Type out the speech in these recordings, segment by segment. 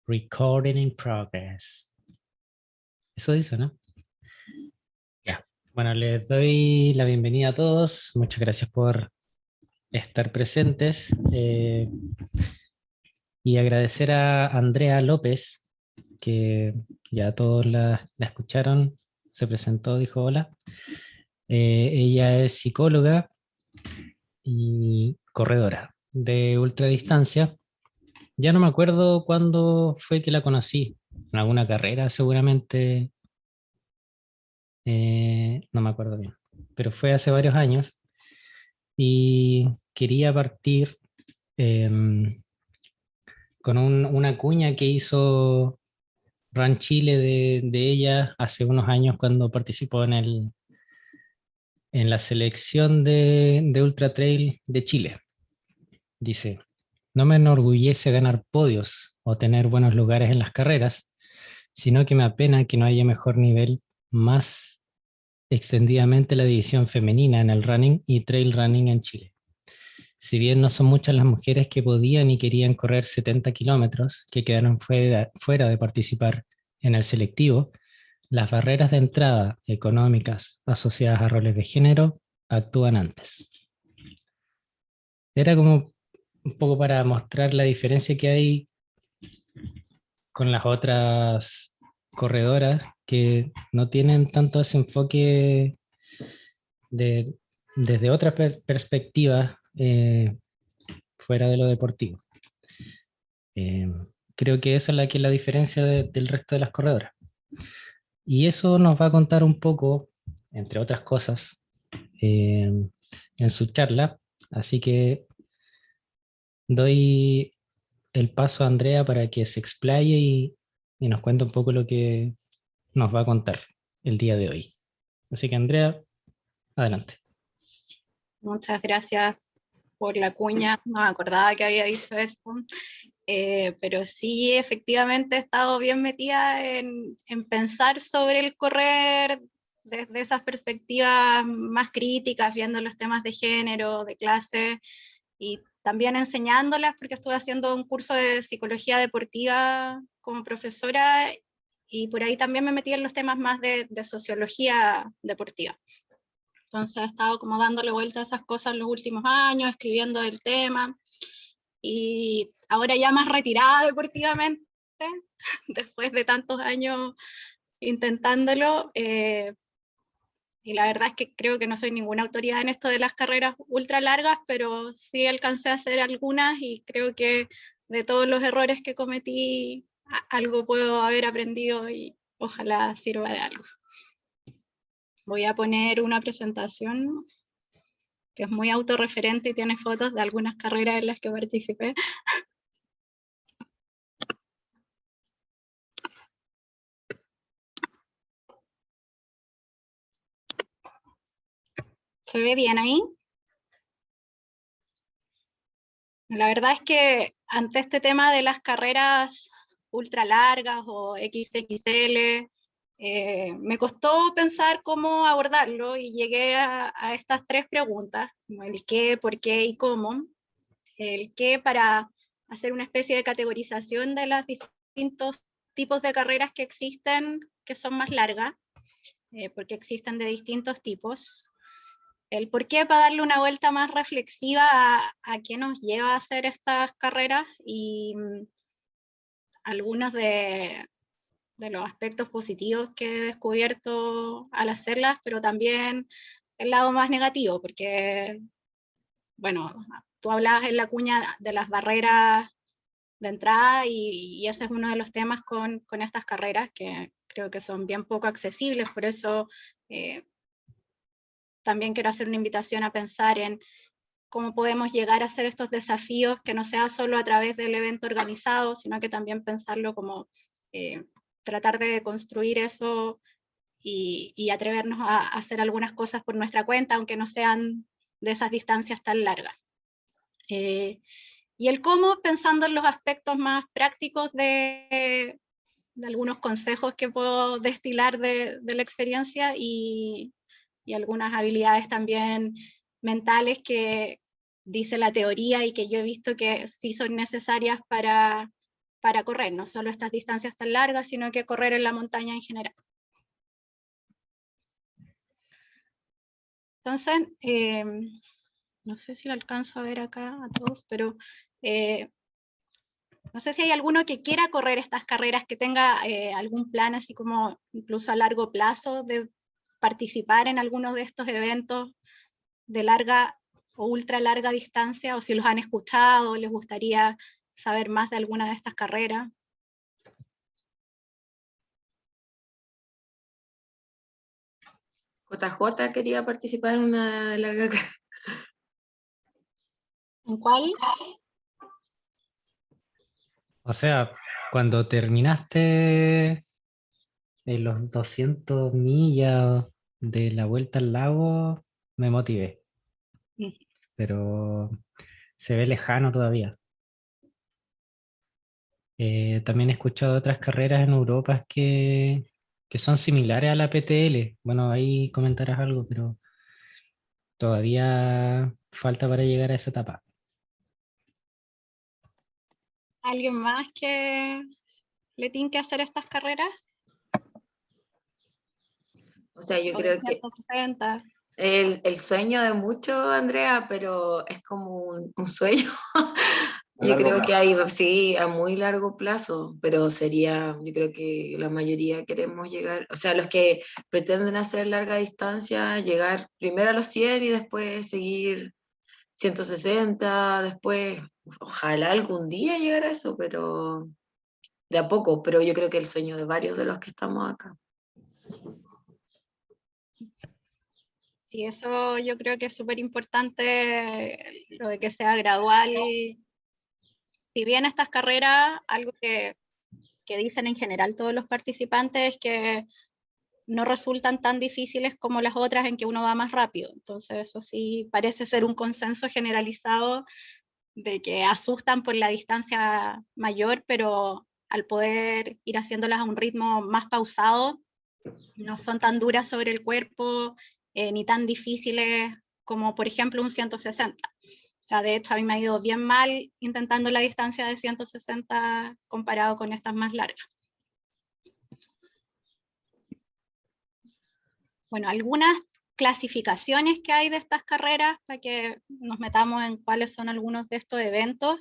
Recording in progress. Eso dice, ¿no? Ya. Bueno, les doy la bienvenida a todos. Muchas gracias por estar presentes. Y agradecer a Andrea López, que ya todos la escucharon. Se presentó, dijo hola. Ella es psicóloga y corredora de ultradistancia. Ya no me acuerdo cuándo fue que la conocí. En alguna carrera seguramente. No me acuerdo bien, pero fue hace varios años y quería partir con una cuña que hizo Run Chile de ella hace unos años cuando participó en la selección de Ultra Trail de Chile. Dice, no me enorgullece ganar podios o tener buenos lugares en las carreras, sino que me apena que no haya mejor nivel más extendidamente la división femenina en el running y trail running en Chile. Si bien no son muchas las mujeres que podían y querían correr 70 kilómetros, que quedaron fuera de participar en el selectivo, las barreras de entrada económicas asociadas a roles de género actúan antes. Era como un poco para mostrar la diferencia que hay con las otras corredoras que no tienen tanto ese enfoque de, desde otra perspectiva fuera de lo deportivo. Eh, Creo que esa es la diferencia del resto de las corredoras. Y eso nos va a contar un poco, entre otras cosas, eh, en su charla. Así que doy el paso a Andrea para que se explaye y nos cuente un poco lo que nos va a contar el día de hoy. Así que Andrea, adelante. Muchas gracias por la cuña, no me acordaba que había dicho esto, pero sí, efectivamente he estado bien metida en pensar sobre el correr desde esas perspectivas más críticas, viendo los temas de género, de clase, y también enseñándolas, porque estuve haciendo un curso de psicología deportiva como profesora, y por ahí también me metí en los temas más de sociología deportiva. Entonces he estado como dándole vuelta a esas cosas los últimos años, escribiendo el tema, y ahora ya más retirada deportivamente, después de tantos años intentándolo, y la verdad es que creo que no soy ninguna autoridad en esto de las carreras ultra largas, pero sí alcancé a hacer algunas y creo que de todos los errores que cometí, algo puedo haber aprendido y ojalá sirva de algo. Voy a poner una presentación que es muy autorreferente y tiene fotos de algunas carreras en las que participé. ¿Se ve bien ahí? La verdad es que ante este tema de las carreras ultra largas o XXL, me costó pensar cómo abordarlo y llegué a estas tres preguntas, el qué, por qué y cómo. El qué para hacer una especie de categorización de los distintos tipos de carreras que existen, que son más largas, porque existen de distintos tipos. El por qué para darle una vuelta más reflexiva a qué nos lleva a hacer estas carreras y algunos de los aspectos positivos que he descubierto al hacerlas, pero también el lado más negativo, porque, bueno, tú hablabas en la cuña de las barreras de entrada y ese es uno de los temas con estas carreras que creo que son bien poco accesibles, por eso también quiero hacer una invitación a pensar en cómo podemos llegar a hacer estos desafíos, que no sea solo a través del evento organizado, sino que también pensarlo como tratar de construir eso y atrevernos a hacer algunas cosas por nuestra cuenta, aunque no sean de esas distancias tan largas. Y el cómo, pensando en los aspectos más prácticos de algunos consejos que puedo destilar de la experiencia y algunas habilidades también mentales que dice la teoría y que yo he visto que sí son necesarias para para correr, no solo estas distancias tan largas, sino que correr en la montaña en general. Entonces, no sé si lo alcanzo a ver acá a todos, pero no sé si hay alguno que quiera correr estas carreras, que tenga algún plan así como incluso a largo plazo de participar en algunos de estos eventos de larga o ultra larga distancia, o si los han escuchado, les gustaría saber más de alguna de estas carreras. JJ quería participar en una larga carrera. ¿En cuál? O sea, cuando terminaste en los 200 millas de la vuelta al lago, me motivé, pero se ve lejano todavía. También he escuchado otras carreras en Europa que son similares a la PTL. Bueno, ahí comentarás algo, pero todavía falta para llegar a esa etapa. ¿Alguien más que le tiene que hacer estas carreras? O sea, yo ¿O creo que 160? el sueño de muchos, Andrea, pero es como un sueño. Yo creo que hay, sí, a muy largo plazo, pero sería, yo creo que la mayoría queremos llegar, o sea, los que pretenden hacer larga distancia, llegar primero a los 100 y después seguir 160, después, ojalá algún día llegar a eso, pero de a poco, pero yo creo que el sueño de varios de los que estamos acá. Sí, eso yo creo que es súper importante, lo de que sea gradual. Si bien estas carreras, algo que dicen en general todos los participantes, es que no resultan tan difíciles como las otras en que uno va más rápido. Entonces eso sí parece ser un consenso generalizado de que asustan por la distancia mayor, pero al poder ir haciéndolas a un ritmo más pausado, no son tan duras sobre el cuerpo, ni tan difíciles como por ejemplo un 160. O sea, de hecho a mí me ha ido bien mal intentando la distancia de 160 comparado con estas más largas. Bueno, algunas clasificaciones que hay de estas carreras, para que nos metamos en cuáles son algunos de estos eventos.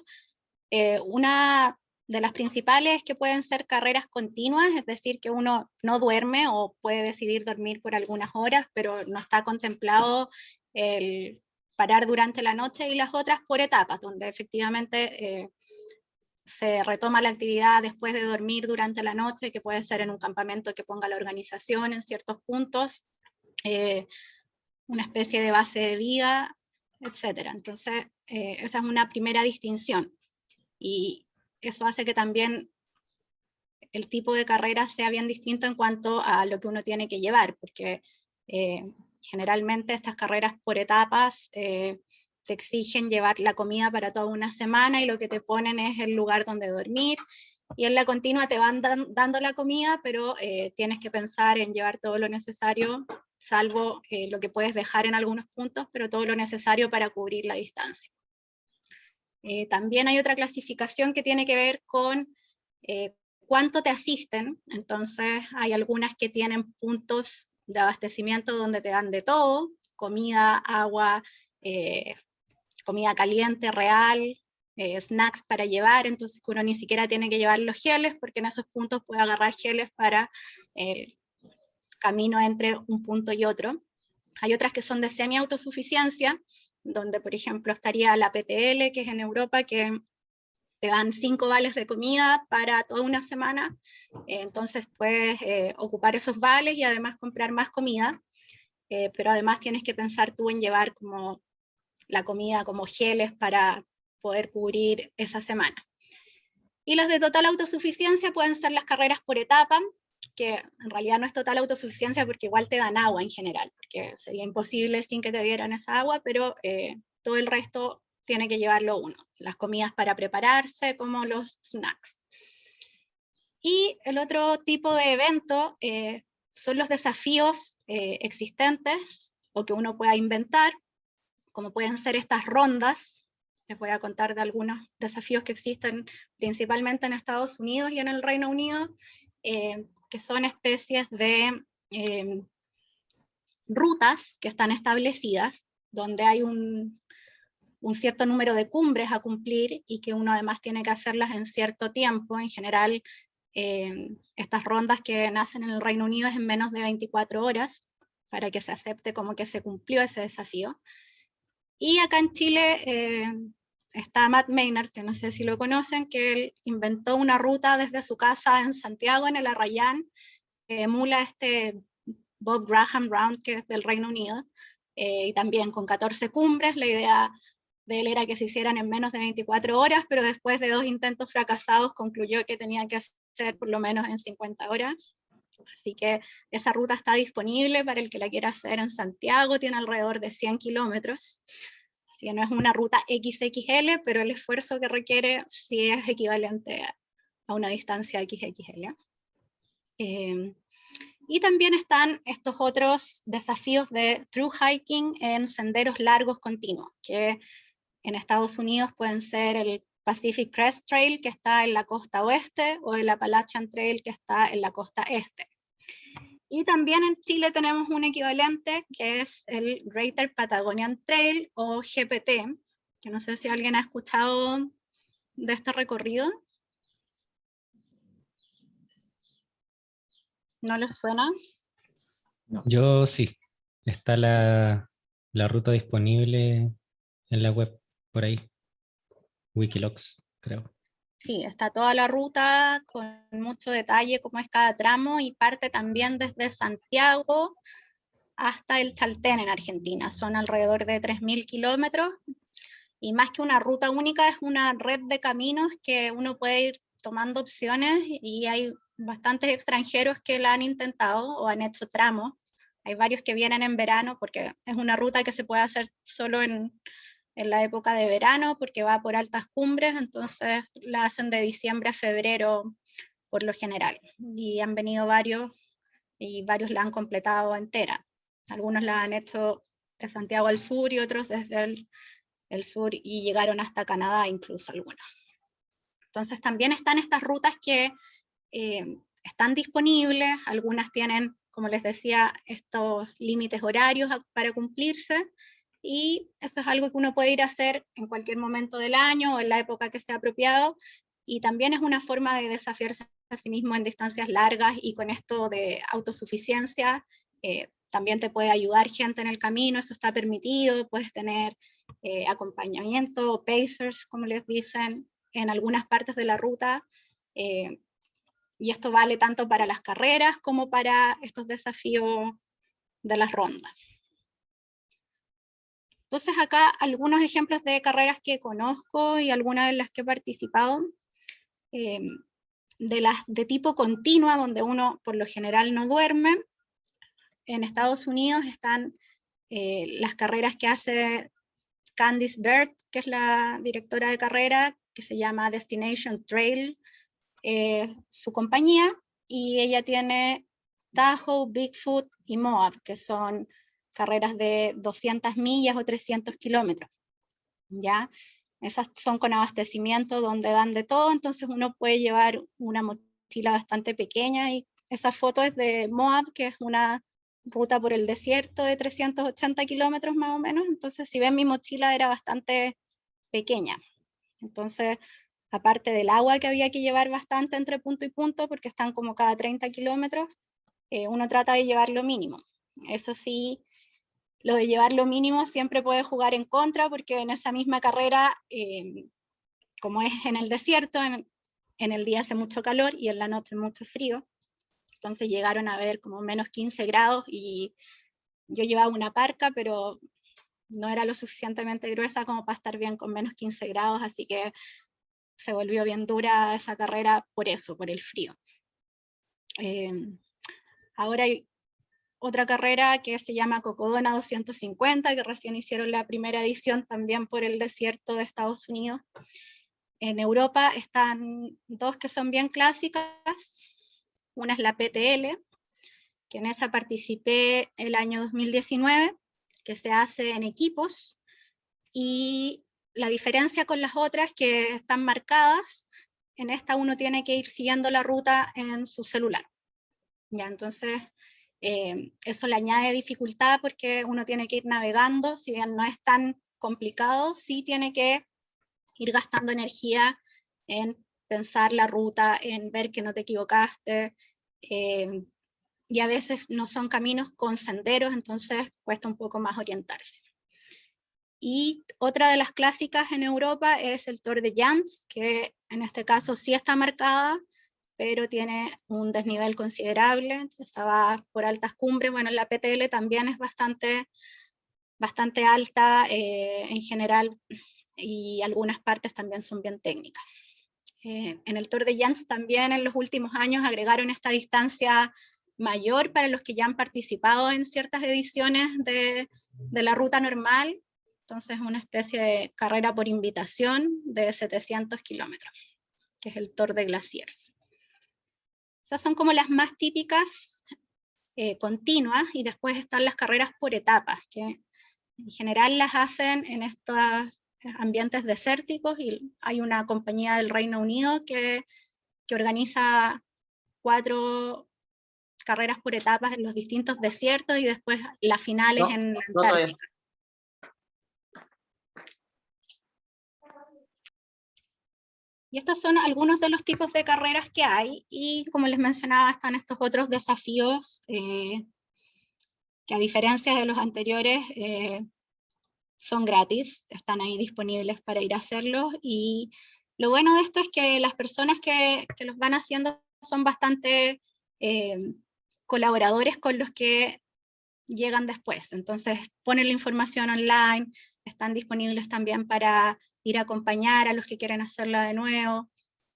Una de las principales es que pueden ser carreras continuas, es decir, que uno no duerme o puede decidir dormir por algunas horas, pero no está contemplado el parar durante la noche, y las otras por etapas, donde efectivamente se retoma la actividad después de dormir durante la noche, que puede ser en un campamento que ponga la organización en ciertos puntos, una especie de base de vida, etc. Entonces, esa es una primera distinción. Y eso hace que también el tipo de carrera sea bien distinto en cuanto a lo que uno tiene que llevar, porque generalmente estas carreras por etapas te exigen llevar la comida para toda una semana, y lo que te ponen es el lugar donde dormir, y en la continua te van dando la comida, pero tienes que pensar en llevar todo lo necesario, salvo lo que puedes dejar en algunos puntos, pero todo lo necesario para cubrir la distancia. También hay otra clasificación que tiene que ver con cuánto te asisten. Entonces hay algunas que tienen puntos de abastecimiento donde te dan de todo: comida, agua, comida caliente real, snacks para llevar, entonces uno ni siquiera tiene que llevar los geles, porque en esos puntos puede agarrar geles para el camino entre un punto y otro. Hay otras que son de semi-autosuficiencia, donde por ejemplo estaría la PTL, que es en Europa, que te dan 5 vales de comida para toda una semana, entonces puedes ocupar esos vales y además comprar más comida, pero además tienes que pensar tú en llevar como la comida como geles para poder cubrir esa semana. Y las de total autosuficiencia pueden ser las carreras por etapa, que en realidad no es total autosuficiencia porque igual te dan agua en general, porque sería imposible sin que te dieran esa agua, pero todo el resto tiene que llevarlo uno, las comidas para prepararse como los snacks. Y el otro tipo de evento son los desafíos existentes o que uno pueda inventar, como pueden ser estas rondas les voy a contar de algunos desafíos que existen principalmente en Estados Unidos y en el Reino Unido, que son especies de rutas que están establecidas, donde hay un cierto número de cumbres a cumplir y que uno además tiene que hacerlas en cierto tiempo. En general, estas rondas que nacen en el Reino Unido es en menos de 24 horas, para que se acepte como que se cumplió ese desafío. Y acá en Chile está Matt Maynard, que no sé si lo conocen, que él inventó una ruta desde su casa en Santiago, en el Arrayán, que emula este Bob Graham Round, que es del Reino Unido, y también con 14 cumbres. La idea de él era que se hicieran en menos de 24 horas, pero después de 2 intentos fracasados concluyó que tenía que hacer por lo menos en 50 horas. Así que esa ruta está disponible para el que la quiera hacer en Santiago, tiene alrededor de 100 kilómetros. Así que no es una ruta XXL, pero el esfuerzo que requiere sí es equivalente a una distancia XXL. Y también están estos otros desafíos de through hiking en senderos largos continuos, que en Estados Unidos pueden ser el Pacific Crest Trail, que está en la costa oeste, o el Appalachian Trail, que está en la costa este. Y también en Chile tenemos un equivalente, que es el Greater Patagonian Trail, o GPT, que no sé si alguien ha escuchado de este recorrido. ¿No les suena? No. Yo sí, está la ruta disponible en la web, por ahí, Wikilocs, creo. Sí, está toda la ruta con mucho detalle cómo es cada tramo, y parte también desde Santiago hasta el Chaltén en Argentina. Son alrededor de 3.000 kilómetros, y más que una ruta única es una red de caminos que uno puede ir tomando opciones, y hay bastantes extranjeros que la han intentado o han hecho tramos. Hay varios que vienen en verano porque es una ruta que se puede hacer solo en la época de verano, porque va por altas cumbres, entonces la hacen de diciembre a febrero por lo general. Y han venido varios, y varios la han completado entera. Algunos la han hecho de Santiago al sur y otros desde el sur, y llegaron hasta Canadá incluso algunos. Entonces también están estas rutas que están disponibles, algunas tienen, como les decía, estos límites horarios para cumplirse, y eso es algo que uno puede ir a hacer en cualquier momento del año o en la época que sea apropiado, y también es una forma de desafiarse a sí mismo en distancias largas, y con esto de autosuficiencia también te puede ayudar gente en el camino, eso está permitido, puedes tener acompañamiento, pacers, como les dicen, en algunas partes de la ruta, y esto vale tanto para las carreras como para estos desafíos de las rondas. Entonces acá algunos ejemplos de carreras que conozco y algunas de las que he participado, de las de tipo continua, donde uno por lo general no duerme. En Estados Unidos están las carreras que hace Candice Byrd, que es la directora de carrera, que se llama Destination Trail, su compañía, y ella tiene Tahoe, Bigfoot y Moab, que son carreras de 200 millas o 300 kilómetros, ¿ya? Esas son con abastecimiento, donde dan de todo, entonces uno puede llevar una mochila bastante pequeña, y esa foto es de Moab, que es una ruta por el desierto de 380 kilómetros más o menos, entonces si ven mi mochila era bastante pequeña. Entonces, aparte del agua que había que llevar bastante entre punto y punto, porque están como cada 30 kilómetros, uno trata de llevar lo mínimo. Eso sí, lo de llevar lo mínimo siempre puede jugar en contra, porque en esa misma carrera, como es en el desierto, en el día hace mucho calor y en la noche mucho frío, entonces llegaron a ver como menos 15 grados, y yo llevaba una parca, pero no era lo suficientemente gruesa como para estar bien con menos 15 grados, así que se volvió bien dura esa carrera por eso, por el frío. Ahora hay otra carrera que se llama Cocodona 250, que recién hicieron la primera edición también por el desierto de Estados Unidos. En Europa están dos que son bien clásicas. Una es la PTL, que en esa participé el año 2019, que se hace en equipos, y la diferencia con las otras que están marcadas, en esta uno tiene que ir siguiendo la ruta en su celular. Ya, entonces, eso le añade dificultad porque uno tiene que ir navegando, si bien no es tan complicado, sí tiene que ir gastando energía en pensar la ruta, en ver que no te equivocaste, y a veces no son caminos con senderos, entonces cuesta un poco más orientarse. Y otra de las clásicas en Europa es el Tour de Jans, que en este caso sí está marcada, pero tiene un desnivel considerable, entonces va por altas cumbres. Bueno, la PTL también es bastante alta en general, y algunas partes también son bien técnicas. En el Tour de Jans también en los últimos años agregaron esta distancia mayor para los que ya han participado en ciertas ediciones de la ruta normal, entonces una especie de carrera por invitación de 700 kilómetros, que es el Tour de Glaciers. Esas son como las más típicas, continuas, y después están las carreras por etapas, que en general las hacen en estos ambientes desérticos, y hay una compañía del Reino Unido que organiza 4 carreras por etapas en los distintos desiertos, y después las finales en la Antártica. Y estos son algunos de los tipos de carreras que hay, y como les mencionaba, están estos otros desafíos que a diferencia de los anteriores son gratis, están ahí disponibles para ir a hacerlos, y lo bueno de esto es que las personas que los van haciendo son bastante colaboradores con los que llegan después, entonces ponen la información online, están disponibles también para ir a acompañar a los que quieren hacerla de nuevo.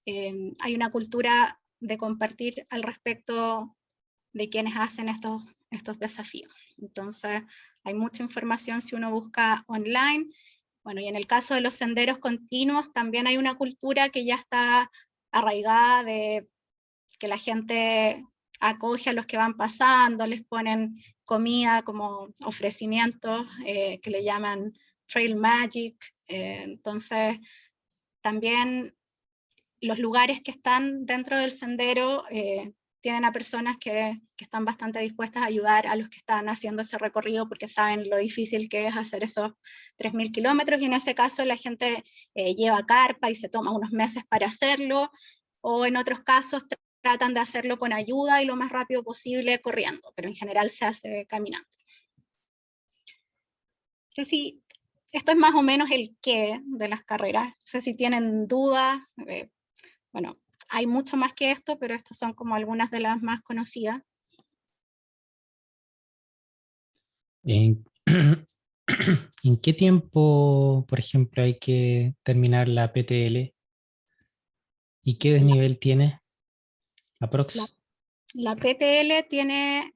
Hay una cultura de compartir al respecto de quienes hacen estos desafíos. Entonces, hay mucha información si uno busca online. Bueno, y en el caso de los senderos continuos, también hay una cultura que ya está arraigada, de que la gente acoge a los que van pasando, les ponen comida como ofrecimientos, que le llaman Trail Magic. Entonces, también los lugares que están dentro del sendero tienen a personas que están bastante dispuestas a ayudar a los que están haciendo ese recorrido, porque saben lo difícil que es hacer esos 3.000 kilómetros, y en ese caso la gente lleva carpa y se toma unos meses para hacerlo, o en otros casos tratan de hacerlo con ayuda y lo más rápido posible corriendo, pero en general se hace caminando. No sé si esto es más o menos el qué de las carreras. No sé si tienen dudas. Bueno, hay mucho más que esto, pero estas son como algunas de las más conocidas. ¿En qué tiempo, por ejemplo, hay que terminar la PTL? ¿Y qué desnivel tiene? ¿Aprox? La PTL tiene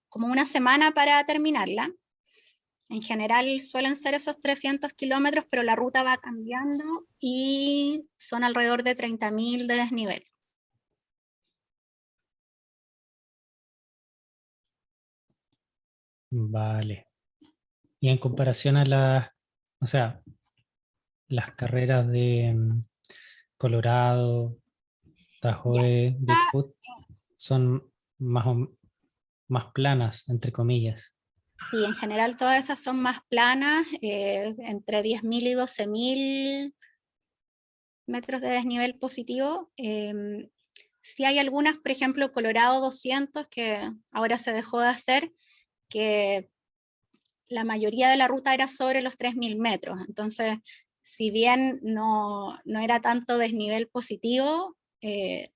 como una semana para terminarla. En general suelen ser esos 300 kilómetros, pero la ruta va cambiando y son alrededor de 30.000 de desnivel. Vale. Y en comparación a o sea, las carreras de Colorado, Tahoe, Bigfoot, son más planas, entre comillas. Sí, en general todas esas son más planas, entre 10.000 y 12.000 metros de desnivel positivo. Sí hay algunas, por ejemplo, Colorado 200, que ahora se dejó de hacer, que la mayoría de la ruta era sobre los 3.000 metros. Entonces, si bien no era tanto desnivel positivo,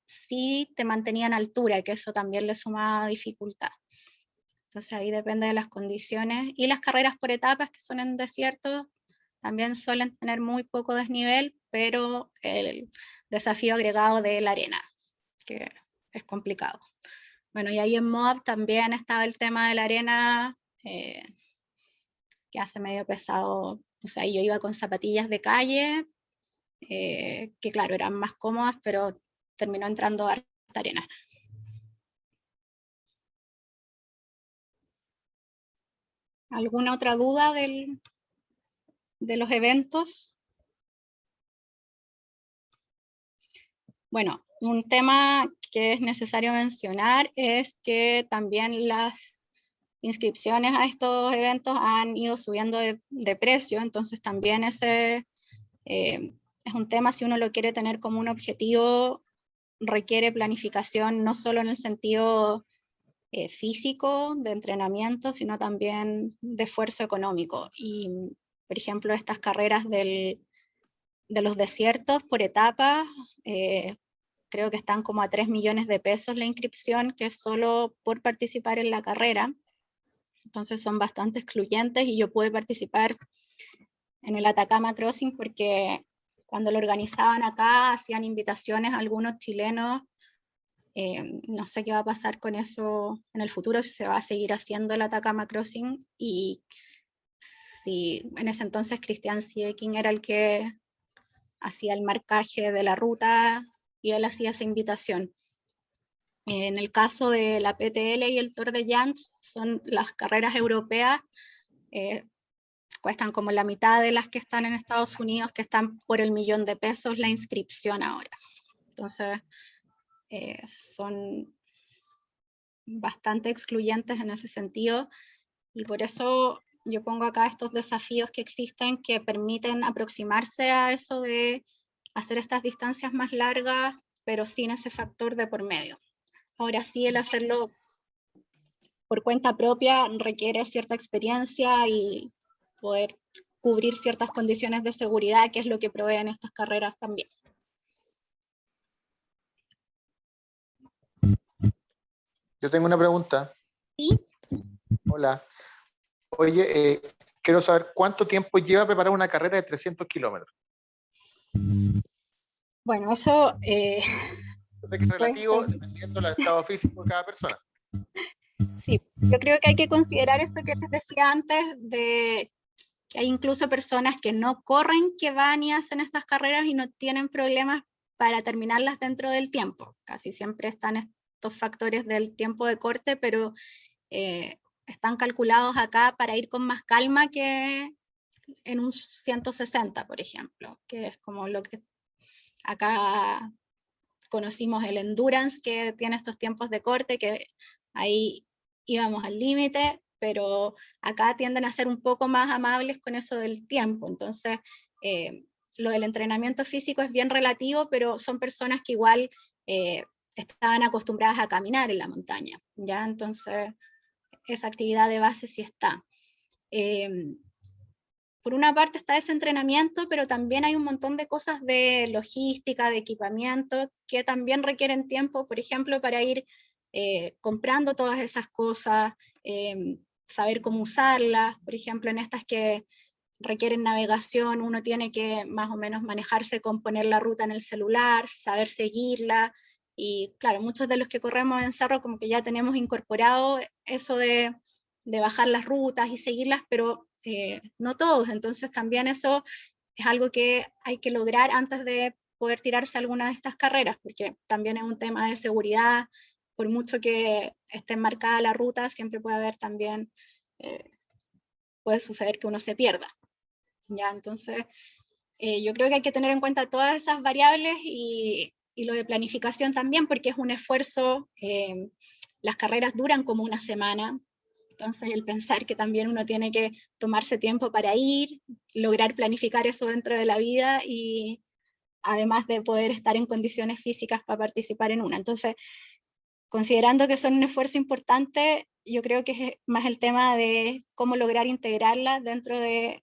sí te mantenían altura, que eso también le sumaba dificultad. Entonces ahí depende de las condiciones. Y las carreras por etapas, que son en desiertos, también suelen tener muy poco desnivel, pero el desafío agregado de la arena, que es complicado. Bueno, y ahí en Moab también estaba el tema de la arena, que hace medio pesado. O sea, yo iba con zapatillas de calle, que claro, eran más cómodas, pero terminó entrando harta arena. ¿Alguna otra duda de los eventos? Bueno, un tema que es necesario mencionar es que también las inscripciones a estos eventos han ido subiendo de precio, entonces también ese es un tema, si uno lo quiere tener como un objetivo, requiere planificación no solo en el sentido físico, de entrenamiento, sino también de esfuerzo económico. Y, por ejemplo, estas carreras de los desiertos por etapas, creo que están como a 3 millones de pesos la inscripción, que es solo por participar en la carrera. Entonces son bastante excluyentes y yo pude participar en el Atacama Crossing porque cuando lo organizaban acá hacían invitaciones a algunos chilenos. No sé qué va a pasar con eso en el futuro, si se va a seguir haciendo el Atacama Crossing, y si en ese entonces Christian Sieking era el que hacía el marcaje de la ruta y él hacía esa invitación. En el caso de la PTL y el Tour de Jans, son las carreras europeas, cuestan como la mitad de las que están en Estados Unidos, que están por el 1 millón de pesos la inscripción ahora. Entonces, son bastante excluyentes en ese sentido, y por eso yo pongo acá estos desafíos que existen que permiten aproximarse a eso de hacer estas distancias más largas, pero sin ese factor de por medio. Ahora sí, el hacerlo por cuenta propia requiere cierta experiencia y poder cubrir ciertas condiciones de seguridad, que es lo que proveen estas carreras también. Yo tengo una pregunta. ¿Sí? Hola. Oye, quiero saber cuánto tiempo lleva preparar una carrera de 300 kilómetros. Bueno, eso... Yo sé que es relativo dependiendo del estado físico de cada persona. Sí, yo creo que hay que considerar eso que les decía antes, de que hay incluso personas que no corren, que van y hacen estas carreras y no tienen problemas para terminarlas dentro del tiempo. Casi siempre están estos factores del tiempo de corte, pero están calculados acá para ir con más calma que en un 160, por ejemplo, que es como lo que acá conocimos el endurance, que tiene estos tiempos de corte, que ahí íbamos al límite, pero acá tienden a ser un poco más amables con eso del tiempo. Entonces, lo del entrenamiento físico es bien relativo, pero son personas que igual estaban acostumbradas a caminar en la montaña, ¿ya? Entonces, esa actividad de base sí está. Por una parte está ese entrenamiento, pero también hay un montón de cosas de logística, de equipamiento, que también requieren tiempo, por ejemplo, para ir comprando todas esas cosas, saber cómo usarlas. Por ejemplo, en estas que requieren navegación, uno tiene que más o menos manejarse con poner la ruta en el celular, saber seguirla, y claro, muchos de los que corremos en cerro como que ya tenemos incorporado eso de bajar las rutas y seguirlas, pero no todos. Entonces también eso es algo que hay que lograr antes de poder tirarse alguna de estas carreras, porque también es un tema de seguridad. Por mucho que esté marcada la ruta, siempre puede haber también, puede suceder que uno se pierda, ¿ya? Entonces, yo creo que hay que tener en cuenta todas esas variables, y lo de planificación también, porque es un esfuerzo. Las carreras duran como una semana, entonces el pensar que también uno tiene que tomarse tiempo para ir, lograr planificar eso dentro de la vida, y además de poder estar en condiciones físicas para participar en una. Entonces, considerando que son un esfuerzo importante, yo creo que es más el tema de cómo lograr integrarla dentro de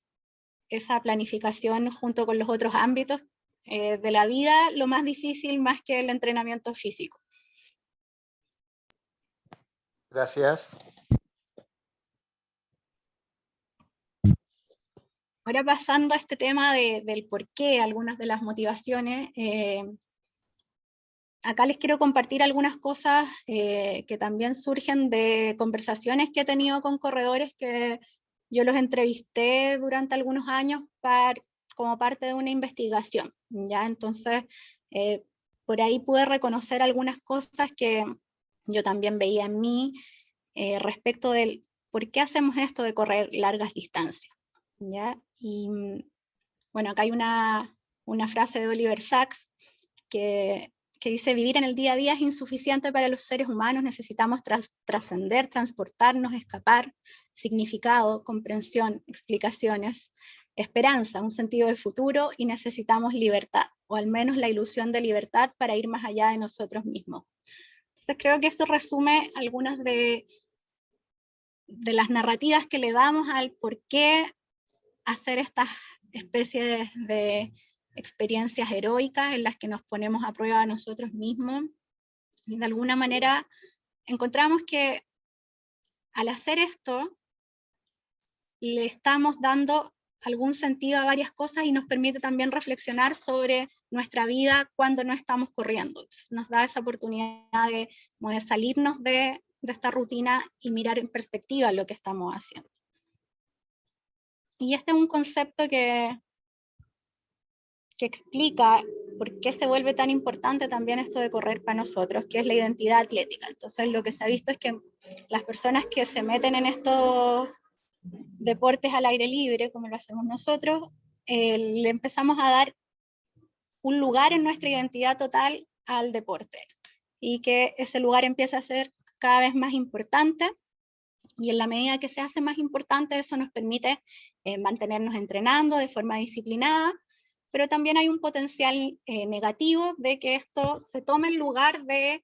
esa planificación junto con los otros ámbitos de la vida, lo más difícil, más que el entrenamiento físico. Gracias. Ahora pasando a este tema del por qué, algunas de las motivaciones, acá les quiero compartir algunas cosas que también surgen de conversaciones que he tenido con corredores que yo los entrevisté durante algunos años como parte de una investigación, ¿ya? Entonces, por ahí pude reconocer algunas cosas que yo también veía en mí respecto del por qué hacemos esto de correr largas distancias, ¿ya? Y bueno, acá hay una frase de Oliver Sacks que que dice: vivir en el día a día es insuficiente para los seres humanos, necesitamos trascender, transportarnos, escapar, significado, comprensión, explicaciones, esperanza, un sentido de futuro, y necesitamos libertad, o al menos la ilusión de libertad para ir más allá de nosotros mismos. Entonces creo que eso resume algunas de las narrativas que le damos al por qué hacer estas especies de experiencias heroicas en las que nos ponemos a prueba a nosotros mismos. Y de alguna manera encontramos que al hacer esto le estamos dando algún sentido a varias cosas y nos permite también reflexionar sobre nuestra vida cuando no estamos corriendo. Entonces nos da esa oportunidad de salirnos de esta rutina y mirar en perspectiva lo que estamos haciendo. Y este es un concepto que explica por qué se vuelve tan importante también esto de correr para nosotros, que es la identidad atlética. Entonces lo que se ha visto es que las personas que se meten en estos deportes al aire libre, como lo hacemos nosotros, le empezamos a dar un lugar en nuestra identidad total al deporte, y que ese lugar empieza a ser cada vez más importante, y en la medida que se hace más importante, eso nos permite mantenernos entrenando de forma disciplinada, pero también hay un potencial negativo de que esto se tome el lugar de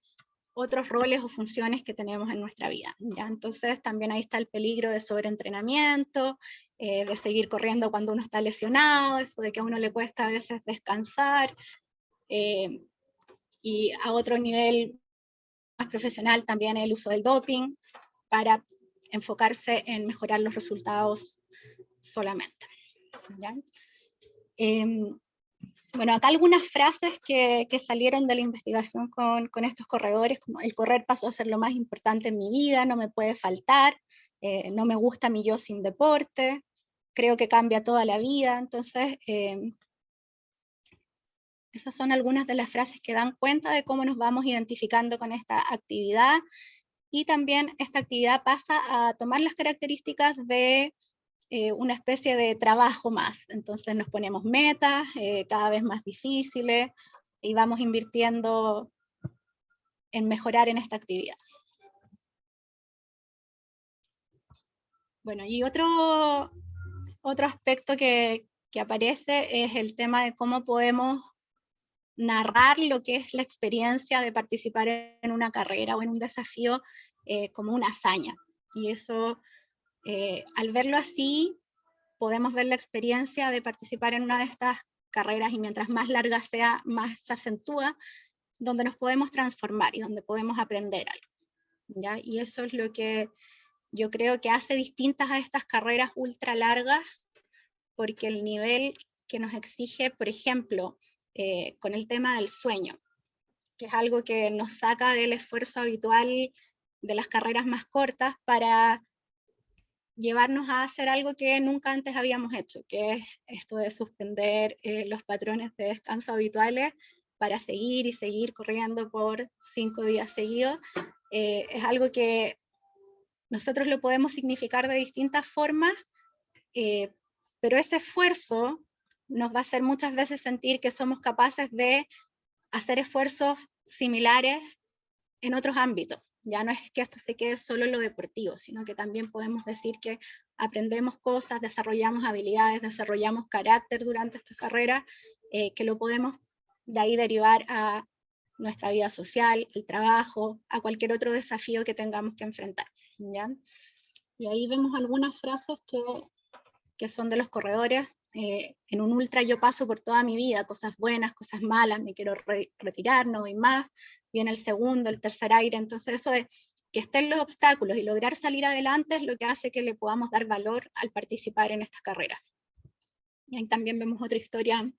otros roles o funciones que tenemos en nuestra vida, ¿ya? Entonces también ahí está el peligro de sobreentrenamiento, de seguir corriendo cuando uno está lesionado, eso de que a uno le cuesta a veces descansar, y a otro nivel más profesional también el uso del doping para enfocarse en mejorar los resultados solamente, ¿ya? Bueno, acá algunas frases que salieron de la investigación con estos corredores, como: el correr pasó a ser lo más importante en mi vida, no me puede faltar, no me gusta mi yo sin deporte, creo que cambia toda la vida. Entonces, esas son algunas de las frases que dan cuenta de cómo nos vamos identificando con esta actividad, y también esta actividad pasa a tomar las características de una especie de trabajo más. Entonces nos ponemos metas cada vez más difíciles y vamos invirtiendo en mejorar en esta actividad. Bueno, y otro aspecto que aparece es el tema de cómo podemos narrar lo que es la experiencia de participar en una carrera o en un desafío como una hazaña. Y eso, al verlo así, podemos ver la experiencia de participar en una de estas carreras, y mientras más larga sea, más se acentúa, donde nos podemos transformar y donde podemos aprender algo, ¿ya? Y eso es lo que yo creo que hace distintas a estas carreras ultra largas, porque el nivel que nos exige, por ejemplo, con el tema del sueño, que es algo que nos saca del esfuerzo habitual de las carreras más cortas para llevarnos a hacer algo que nunca antes habíamos hecho, que es esto de suspender los patrones de descanso habituales para seguir y seguir corriendo por 5 días seguidos. Es algo que nosotros lo podemos significar de distintas formas, pero ese esfuerzo nos va a hacer muchas veces sentir que somos capaces de hacer esfuerzos similares en otros ámbitos. Ya no es que esto se quede solo en lo deportivo, sino que también podemos decir que aprendemos cosas, desarrollamos habilidades, desarrollamos carácter durante esta carrera, que lo podemos de ahí derivar a nuestra vida social, el trabajo, a cualquier otro desafío que tengamos que enfrentar, ¿ya? Y ahí vemos algunas frases que son de los corredores. En un ultra yo paso por toda mi vida, cosas buenas, cosas malas, me quiero retirar, no doy más, viene el segundo, el tercer aire. Entonces eso de que estén los obstáculos y lograr salir adelante es lo que hace que le podamos dar valor al participar en estas carreras. Y ahí también vemos otra historia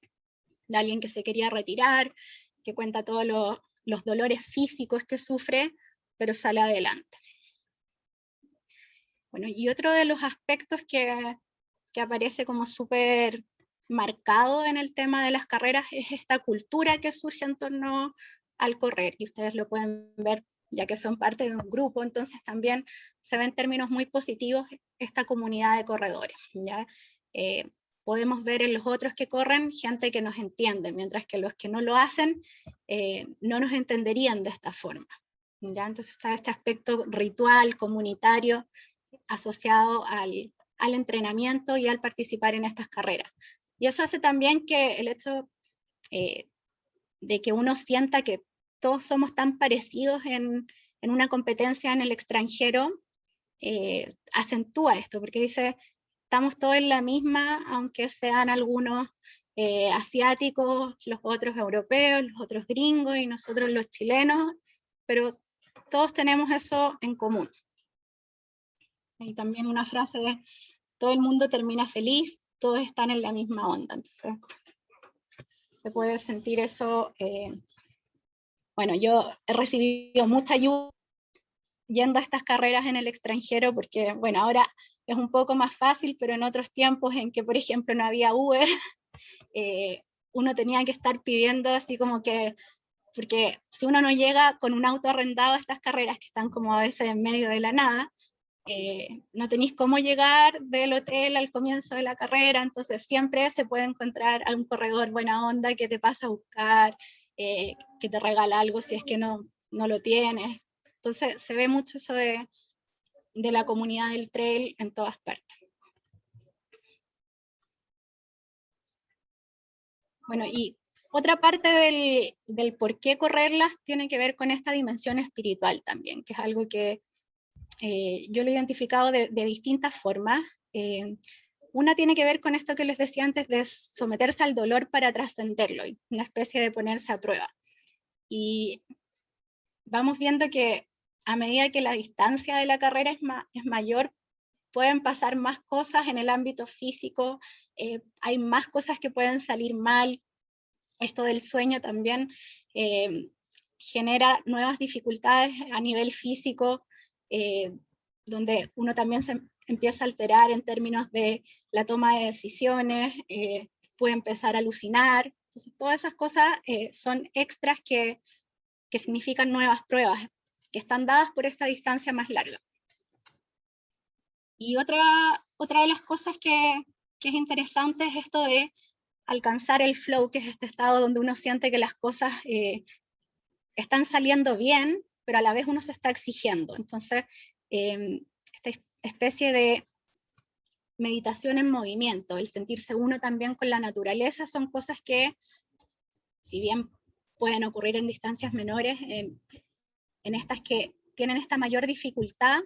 de alguien que se quería retirar, que cuenta todos los dolores físicos que sufre, pero sale adelante. Bueno, y otro de los aspectos que aparece como súper marcado en el tema de las carreras es esta cultura que surge en torno al correr, y ustedes lo pueden ver ya que son parte de un grupo, entonces también se ven términos muy positivos esta comunidad de corredores, ¿ya? podemos ver en los otros que corren gente que nos entiende, mientras que los que no lo hacen no nos entenderían de esta forma. ¿Ya? Entonces está este aspecto ritual, comunitario, asociado al entrenamiento y al participar en estas carreras. Y eso hace también que el hecho de que uno sienta que todos somos tan parecidos en una competencia en el extranjero, acentúa esto, porque dice, estamos todos en la misma, aunque sean algunos asiáticos, los otros europeos, los otros gringos y nosotros los chilenos, pero todos tenemos eso en común. Y también una frase de, todo el mundo termina feliz, todos están en la misma onda. Entonces, se puede sentir eso. Bueno, yo he recibido mucha ayuda yendo a estas carreras en el extranjero, porque, bueno, ahora es un poco más fácil, pero en otros tiempos en que, por ejemplo, no había Uber, uno tenía que estar pidiendo así como que, porque si uno no llega con un auto arrendado a estas carreras que están como a veces en medio de la nada, no tenéis cómo llegar del hotel al comienzo de la carrera, entonces siempre se puede encontrar algún corredor buena onda que te pasa a buscar, que te regala algo si es que no lo tienes. Entonces se ve mucho eso de la comunidad del trail en todas partes. Bueno, y otra parte del por qué correrlas tiene que ver con esta dimensión espiritual también, que es algo que yo lo he identificado de distintas formas. Una tiene que ver con esto que les decía antes de someterse al dolor para trascenderlo, una especie de ponerse a prueba. Y vamos viendo que a medida que la distancia de la carrera es mayor, pueden pasar más cosas en el ámbito físico, hay más cosas que pueden salir mal. Esto del sueño también genera nuevas dificultades a nivel físico, donde uno también se empieza a alterar en términos de la toma de decisiones, puede empezar a alucinar. Entonces, todas esas cosas son extras que significan nuevas pruebas, que están dadas por esta distancia más larga. Y otra de las cosas que es interesante es esto de alcanzar el flow, que es este estado donde uno siente que las cosas están saliendo bien, pero a la vez uno se está exigiendo. Entonces, esta especie de meditación en movimiento, el sentirse uno también con la naturaleza, son cosas que, si bien pueden ocurrir en distancias menores, en estas que tienen esta mayor dificultad,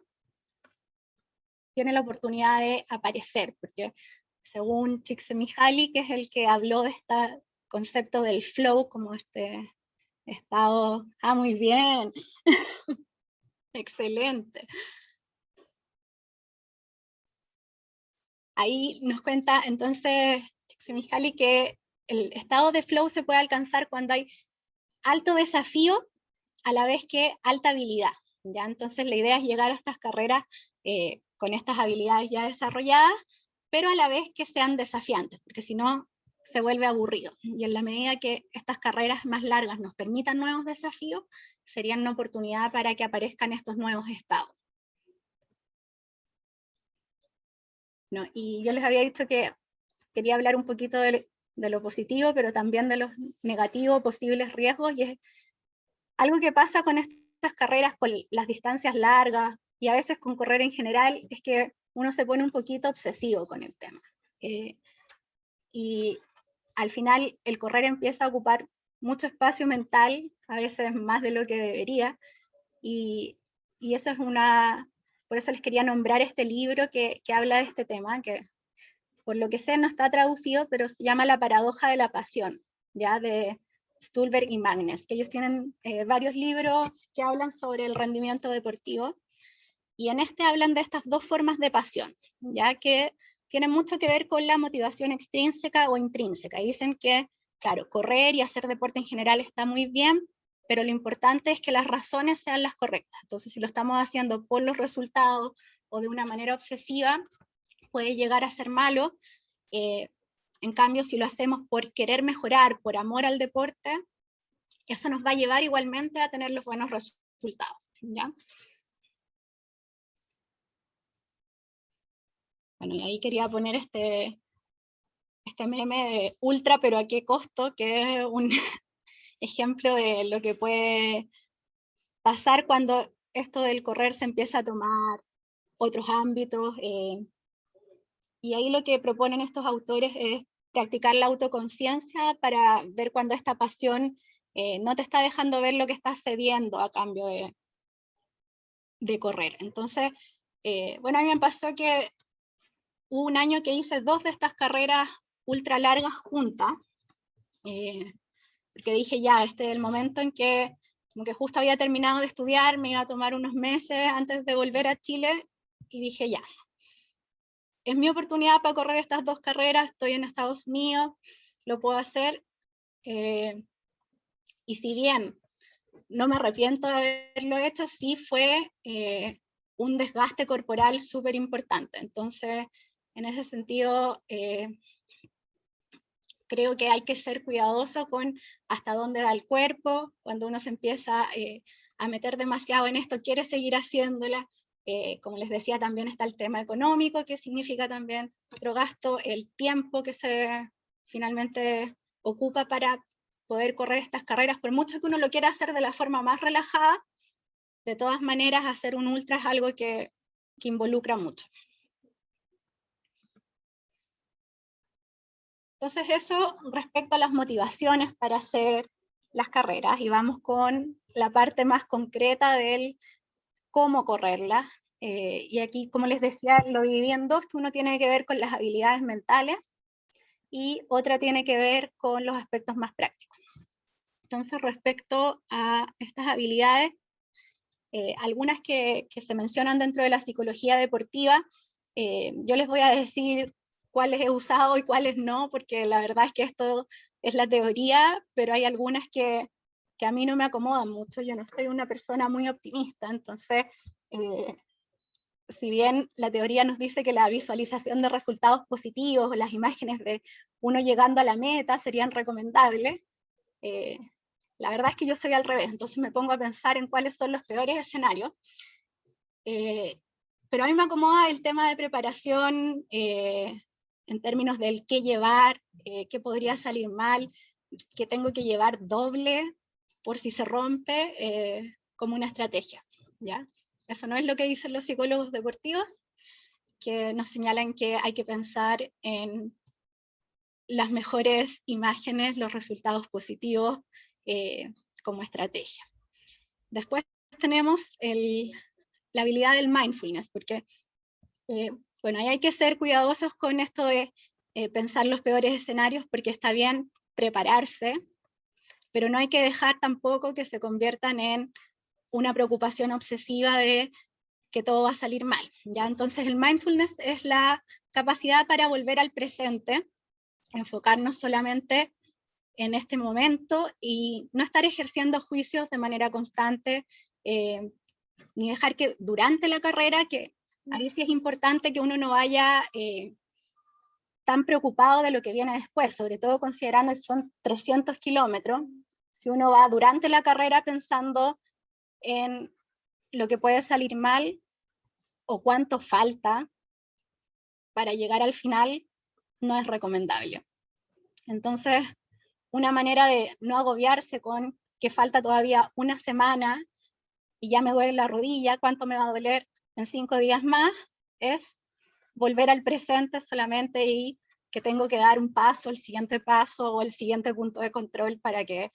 tiene la oportunidad de aparecer, porque según Csikszentmihalyi, que es el que habló de este concepto del flow, como este estado, muy bien, excelente. Ahí nos cuenta entonces Csikszentmihalyi que el estado de flow se puede alcanzar cuando hay alto desafío a la vez que alta habilidad, ¿ya? Entonces la idea es llegar a estas carreras con estas habilidades ya desarrolladas, pero a la vez que sean desafiantes, porque si no se vuelve aburrido. Y en la medida que estas carreras más largas nos permitan nuevos desafíos, serían una oportunidad para que aparezcan estos nuevos estados. ¿No? Y yo les había dicho que quería hablar un poquito de lo positivo, pero también de los negativos, posibles riesgos, y es algo que pasa con estas carreras, con las distancias largas, y a veces con correr en general, es que uno se pone un poquito obsesivo con el tema. Y al final el correr empieza a ocupar mucho espacio mental, a veces más de lo que debería, y eso es por eso les quería nombrar este libro que habla de este tema, que por lo que sé no está traducido, pero se llama La paradoja de la pasión, ya de Stulberg y Magnes, que ellos tienen varios libros que hablan sobre el rendimiento deportivo, y en este hablan de estas dos formas de pasión, ya que tienen mucho que ver con la motivación extrínseca o intrínseca, y dicen que, claro, correr y hacer deporte en general está muy bien, pero lo importante es que las razones sean las correctas. Entonces, si lo estamos haciendo por los resultados o de una manera obsesiva, puede llegar a ser malo. En cambio, si lo hacemos por querer mejorar, por amor al deporte, eso nos va a llevar igualmente a tener los buenos resultados, ¿ya? Bueno, y ahí quería poner este este meme de ultra, pero a qué costo, que es un ejemplo de lo que puede pasar cuando esto del correr se empieza a tomar otros ámbitos. Y ahí lo que proponen estos autores es practicar la autoconciencia para ver cuando esta pasión no te está dejando ver lo que estás cediendo a cambio de correr. Entonces, bueno, a mí me pasó que hubo un año que hice 2 de estas carreras ultra largas juntas, porque dije ya, este es el momento en que como que justo había terminado de estudiar, me iba a tomar unos meses antes de volver a Chile, y dije ya, es mi oportunidad para correr estas 2 carreras, estoy en Estados Unidos, lo puedo hacer, y si bien no me arrepiento de haberlo hecho, sí fue un desgaste corporal súper importante. Entonces, en ese sentido, creo que hay que ser cuidadoso con hasta dónde da el cuerpo, cuando uno se empieza a meter demasiado en esto, quiere seguir haciéndola. Como les decía, también está el tema económico, que significa también otro gasto, el tiempo que se finalmente ocupa para poder correr estas carreras, por mucho que uno lo quiera hacer de la forma más relajada, de todas maneras hacer un ultra es algo que involucra mucho. Entonces eso respecto a las motivaciones para hacer las carreras, y vamos con la parte más concreta del cómo correrlas. Y aquí, como les decía, lo dividí en 2, que uno tiene que ver con las habilidades mentales y otra tiene que ver con los aspectos más prácticos. Entonces, respecto a estas habilidades, algunas que se mencionan dentro de la psicología deportiva, yo les voy a decir cuáles he usado y cuáles no, porque la verdad es que esto es la teoría, pero hay algunas que a mí no me acomodan mucho. Yo no soy una persona muy optimista, entonces, si bien la teoría nos dice que la visualización de resultados positivos, las imágenes de uno llegando a la meta serían recomendables, la verdad es que yo soy al revés, entonces me pongo a pensar en cuáles son los peores escenarios. Pero a mí me acomoda el tema de preparación en términos del qué llevar, qué podría salir mal, qué tengo que llevar doble por si se rompe, como una estrategia, ¿ya? Eso no es lo que dicen los psicólogos deportivos, que nos señalan que hay que pensar en las mejores imágenes, los resultados positivos como estrategia. Después tenemos la habilidad del mindfulness, porque bueno, ahí hay que ser cuidadosos con esto de pensar los peores escenarios, porque está bien prepararse, pero no hay que dejar tampoco que se conviertan en una preocupación obsesiva de que todo va a salir mal, ¿ya? Entonces el mindfulness es la capacidad para volver al presente, enfocarnos solamente en este momento y no estar ejerciendo juicios de manera constante, ni dejar que durante la carrera, que ahí sí es importante que uno no vaya tan preocupado de lo que viene después, sobre todo considerando que son 300 kilómetros, si uno va durante la carrera pensando en lo que puede salir mal o cuánto falta para llegar al final, no es recomendable. Entonces, una manera de no agobiarse con que falta todavía una semana y ya me duele la rodilla, ¿cuánto me va a doler en 5 días más? Es volver al presente solamente y que tengo que dar un paso, el siguiente paso o el siguiente punto de control para que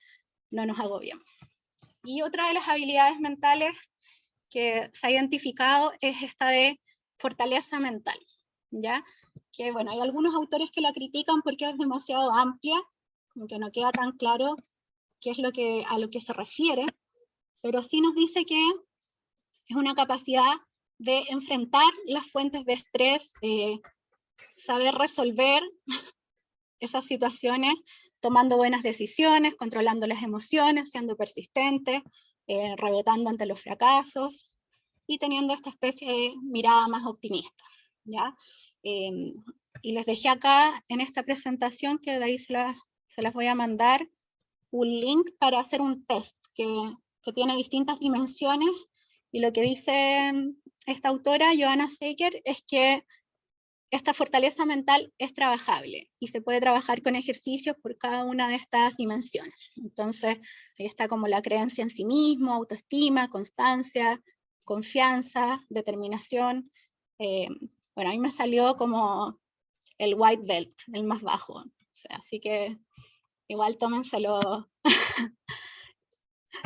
no nos agobiemos. Y otra de las habilidades mentales que se ha identificado es esta de fortaleza mental, ¿ya? Que bueno, hay algunos autores que la critican porque es demasiado amplia, como que no queda tan claro qué es a lo que se refiere, pero sí nos dice que es una capacidad de enfrentar las fuentes de estrés, saber resolver esas situaciones tomando buenas decisiones, controlando las emociones, siendo persistente, rebotando ante los fracasos y teniendo esta especie de mirada más optimista, ¿ya? Y les dejé acá en esta presentación, que de ahí se las voy a mandar, un link para hacer un test que tiene distintas dimensiones, y lo que dice esta autora, Joanna Saker, es que esta fortaleza mental es trabajable y se puede trabajar con ejercicios por cada una de estas dimensiones. Entonces, ahí está como la creencia en sí mismo, autoestima, constancia, confianza, determinación. Bueno, a mí me salió como el white belt, el más bajo. O sea, así que igual tómenselo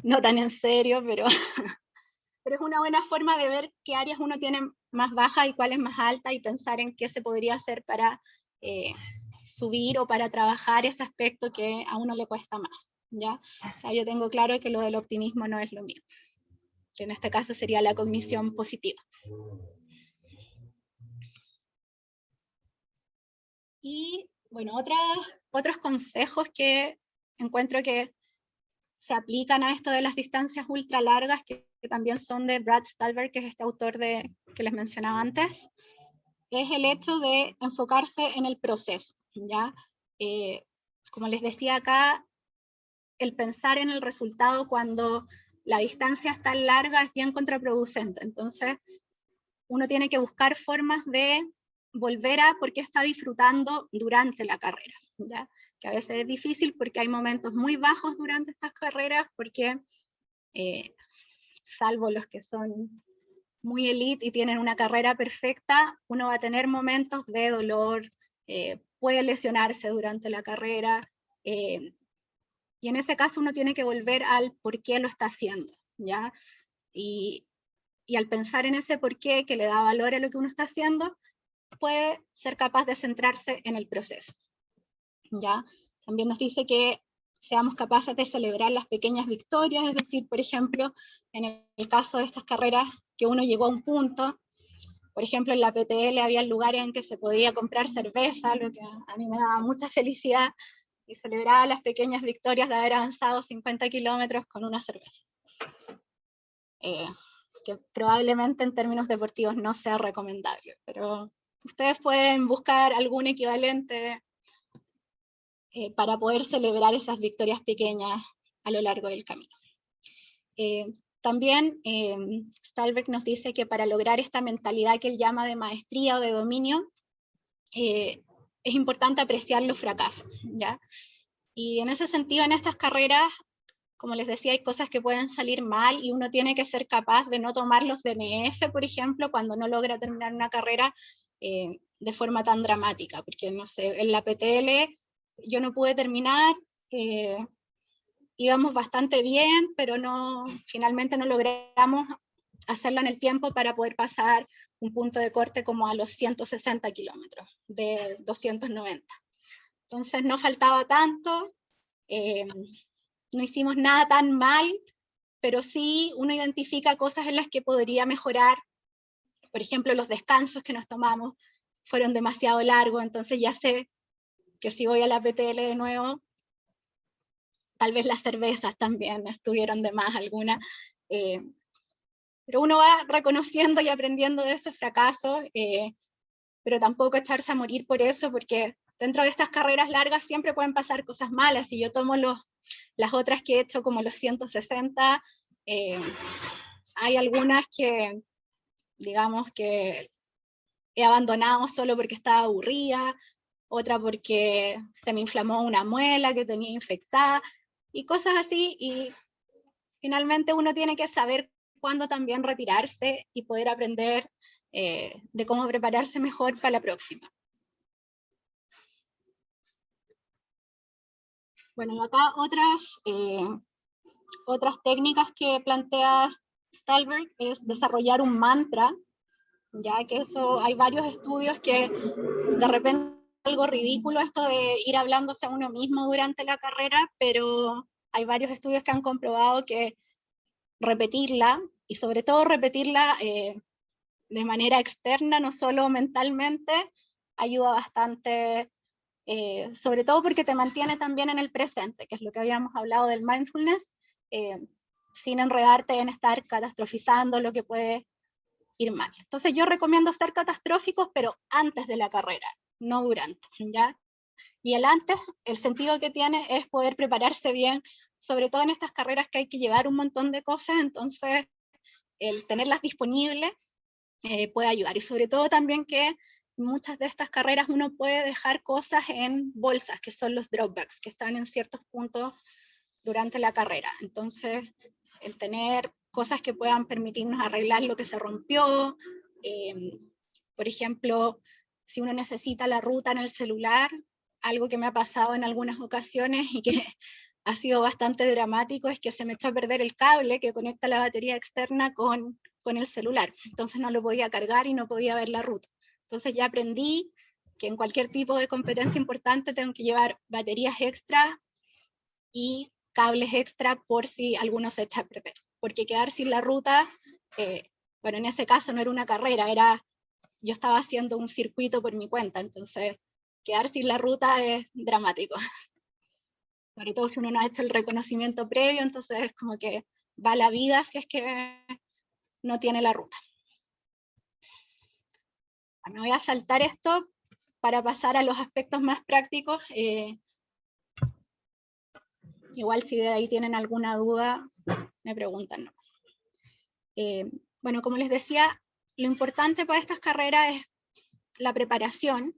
no tan en serio, pero es una buena forma de ver qué áreas uno tiene más baja y cuáles más alta, y pensar en qué se podría hacer para subir o para trabajar ese aspecto que a uno le cuesta más, ¿ya? O sea, yo tengo claro que lo del optimismo no es lo mío, que en este caso sería la cognición positiva. Y bueno, otros consejos que encuentro que se aplican a esto de las distancias ultra largas, que también son de Brad Stulberg, que es este autor que les mencionaba antes, es el hecho de enfocarse en el proceso, ¿ya? Como les decía acá, el pensar en el resultado cuando la distancia es tan larga es bien contraproducente. Entonces, uno tiene que buscar formas de volver a por qué está disfrutando durante la carrera, ¿ya? Que a veces es difícil porque hay momentos muy bajos durante estas carreras, porque salvo los que son muy elite y tienen una carrera perfecta, uno va a tener momentos de dolor, puede lesionarse durante la carrera, y en ese caso uno tiene que volver al por qué lo está haciendo, ¿ya? Y al pensar en ese por qué que le da valor a lo que uno está haciendo, puede ser capaz de centrarse en el proceso, ¿ya? También nos dice que seamos capaces de celebrar las pequeñas victorias, es decir, por ejemplo, en el caso de estas carreras que uno llegó a un punto, por ejemplo, en la PTL había lugares en que se podía comprar cerveza, lo que a mí me daba mucha felicidad, y celebraba las pequeñas victorias de haber avanzado 50 kilómetros con una cerveza. Que probablemente en términos deportivos no sea recomendable, pero ustedes pueden buscar algún equivalente para poder celebrar esas victorias pequeñas a lo largo del camino. También Stulberg nos dice que para lograr esta mentalidad que él llama de maestría o de dominio, es importante apreciar los fracasos, ¿ya? Y en ese sentido, en estas carreras, como les decía, hay cosas que pueden salir mal y uno tiene que ser capaz de no tomar los DNF, por ejemplo, cuando no logra terminar una carrera de forma tan dramática, porque no sé, en la PTL yo no pude terminar, íbamos bastante bien, pero finalmente no logramos hacerlo en el tiempo para poder pasar un punto de corte como a los 160 kilómetros de 290. Entonces no faltaba tanto, no hicimos nada tan mal, pero sí uno identifica cosas en las que podría mejorar. Por ejemplo, los descansos que nos tomamos fueron demasiado largos, entonces ya sé que si voy a la PTL de nuevo, tal vez las cervezas también estuvieron de más algunas, pero uno va reconociendo y aprendiendo de esos fracasos, pero tampoco echarse a morir por eso, porque dentro de estas carreras largas siempre pueden pasar cosas malas. Si yo tomo las otras que he hecho, como los 160, hay algunas que, digamos que he abandonado solo porque estaba aburrida, otra porque se me inflamó una muela que tenía infectada, y cosas así, y finalmente uno tiene que saber cuándo también retirarse y poder aprender de cómo prepararse mejor para la próxima. Bueno, acá otras técnicas que plantea Stulberg es desarrollar un mantra, ya que eso hay varios estudios que de repente es algo ridículo esto de ir hablándose a uno mismo durante la carrera, pero hay varios estudios que han comprobado que repetirla, y sobre todo repetirla de manera externa, no solo mentalmente, ayuda bastante, sobre todo porque te mantiene también en el presente, que es lo que habíamos hablado del mindfulness, sin enredarte en estar catastrofizando lo que puede ir mal. Entonces yo recomiendo estar catastróficos, pero antes de la carrera, no durante, ¿ya? Y el antes, el sentido que tiene es poder prepararse bien, sobre todo en estas carreras que hay que llevar un montón de cosas, entonces el tenerlas disponibles puede ayudar. Y sobre todo también que muchas de estas carreras uno puede dejar cosas en bolsas, que son los drop bags, que están en ciertos puntos durante la carrera. Entonces, el tener cosas que puedan permitirnos arreglar lo que se rompió, por ejemplo, si uno necesita la ruta en el celular, algo que me ha pasado en algunas ocasiones y que ha sido bastante dramático, es que se me echó a perder el cable que conecta la batería externa con el celular. Entonces no lo podía cargar y no podía ver la ruta. Entonces ya aprendí que en cualquier tipo de competencia importante tengo que llevar baterías extra y cables extra por si alguno se echa a perder. Porque quedar sin la ruta, bueno, en ese caso no era una carrera, yo estaba haciendo un circuito por mi cuenta, entonces quedar sin la ruta es dramático. Sobre todo si uno no ha hecho el reconocimiento previo, entonces es como que va la vida si es que no tiene la ruta. Me voy a saltar esto para pasar a los aspectos más prácticos. Igual si de ahí tienen alguna duda, me preguntan. Bueno, como les decía, lo importante para estas carreras es la preparación.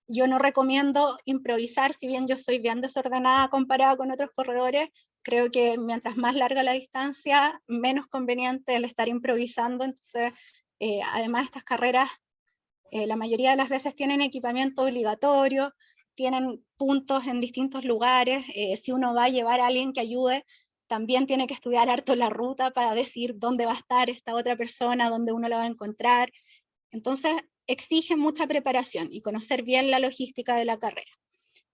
Yo no recomiendo improvisar, si bien yo soy bien desordenada comparada con otros corredores, creo que mientras más larga la distancia, menos conveniente el estar improvisando. Entonces, además estas carreras, la mayoría de las veces tienen equipamiento obligatorio, tienen puntos en distintos lugares. Si uno va a llevar a alguien que ayude, también tiene que estudiar harto la ruta para decir dónde va a estar esta otra persona, dónde uno la va a encontrar. Entonces, exige mucha preparación y conocer bien la logística de la carrera.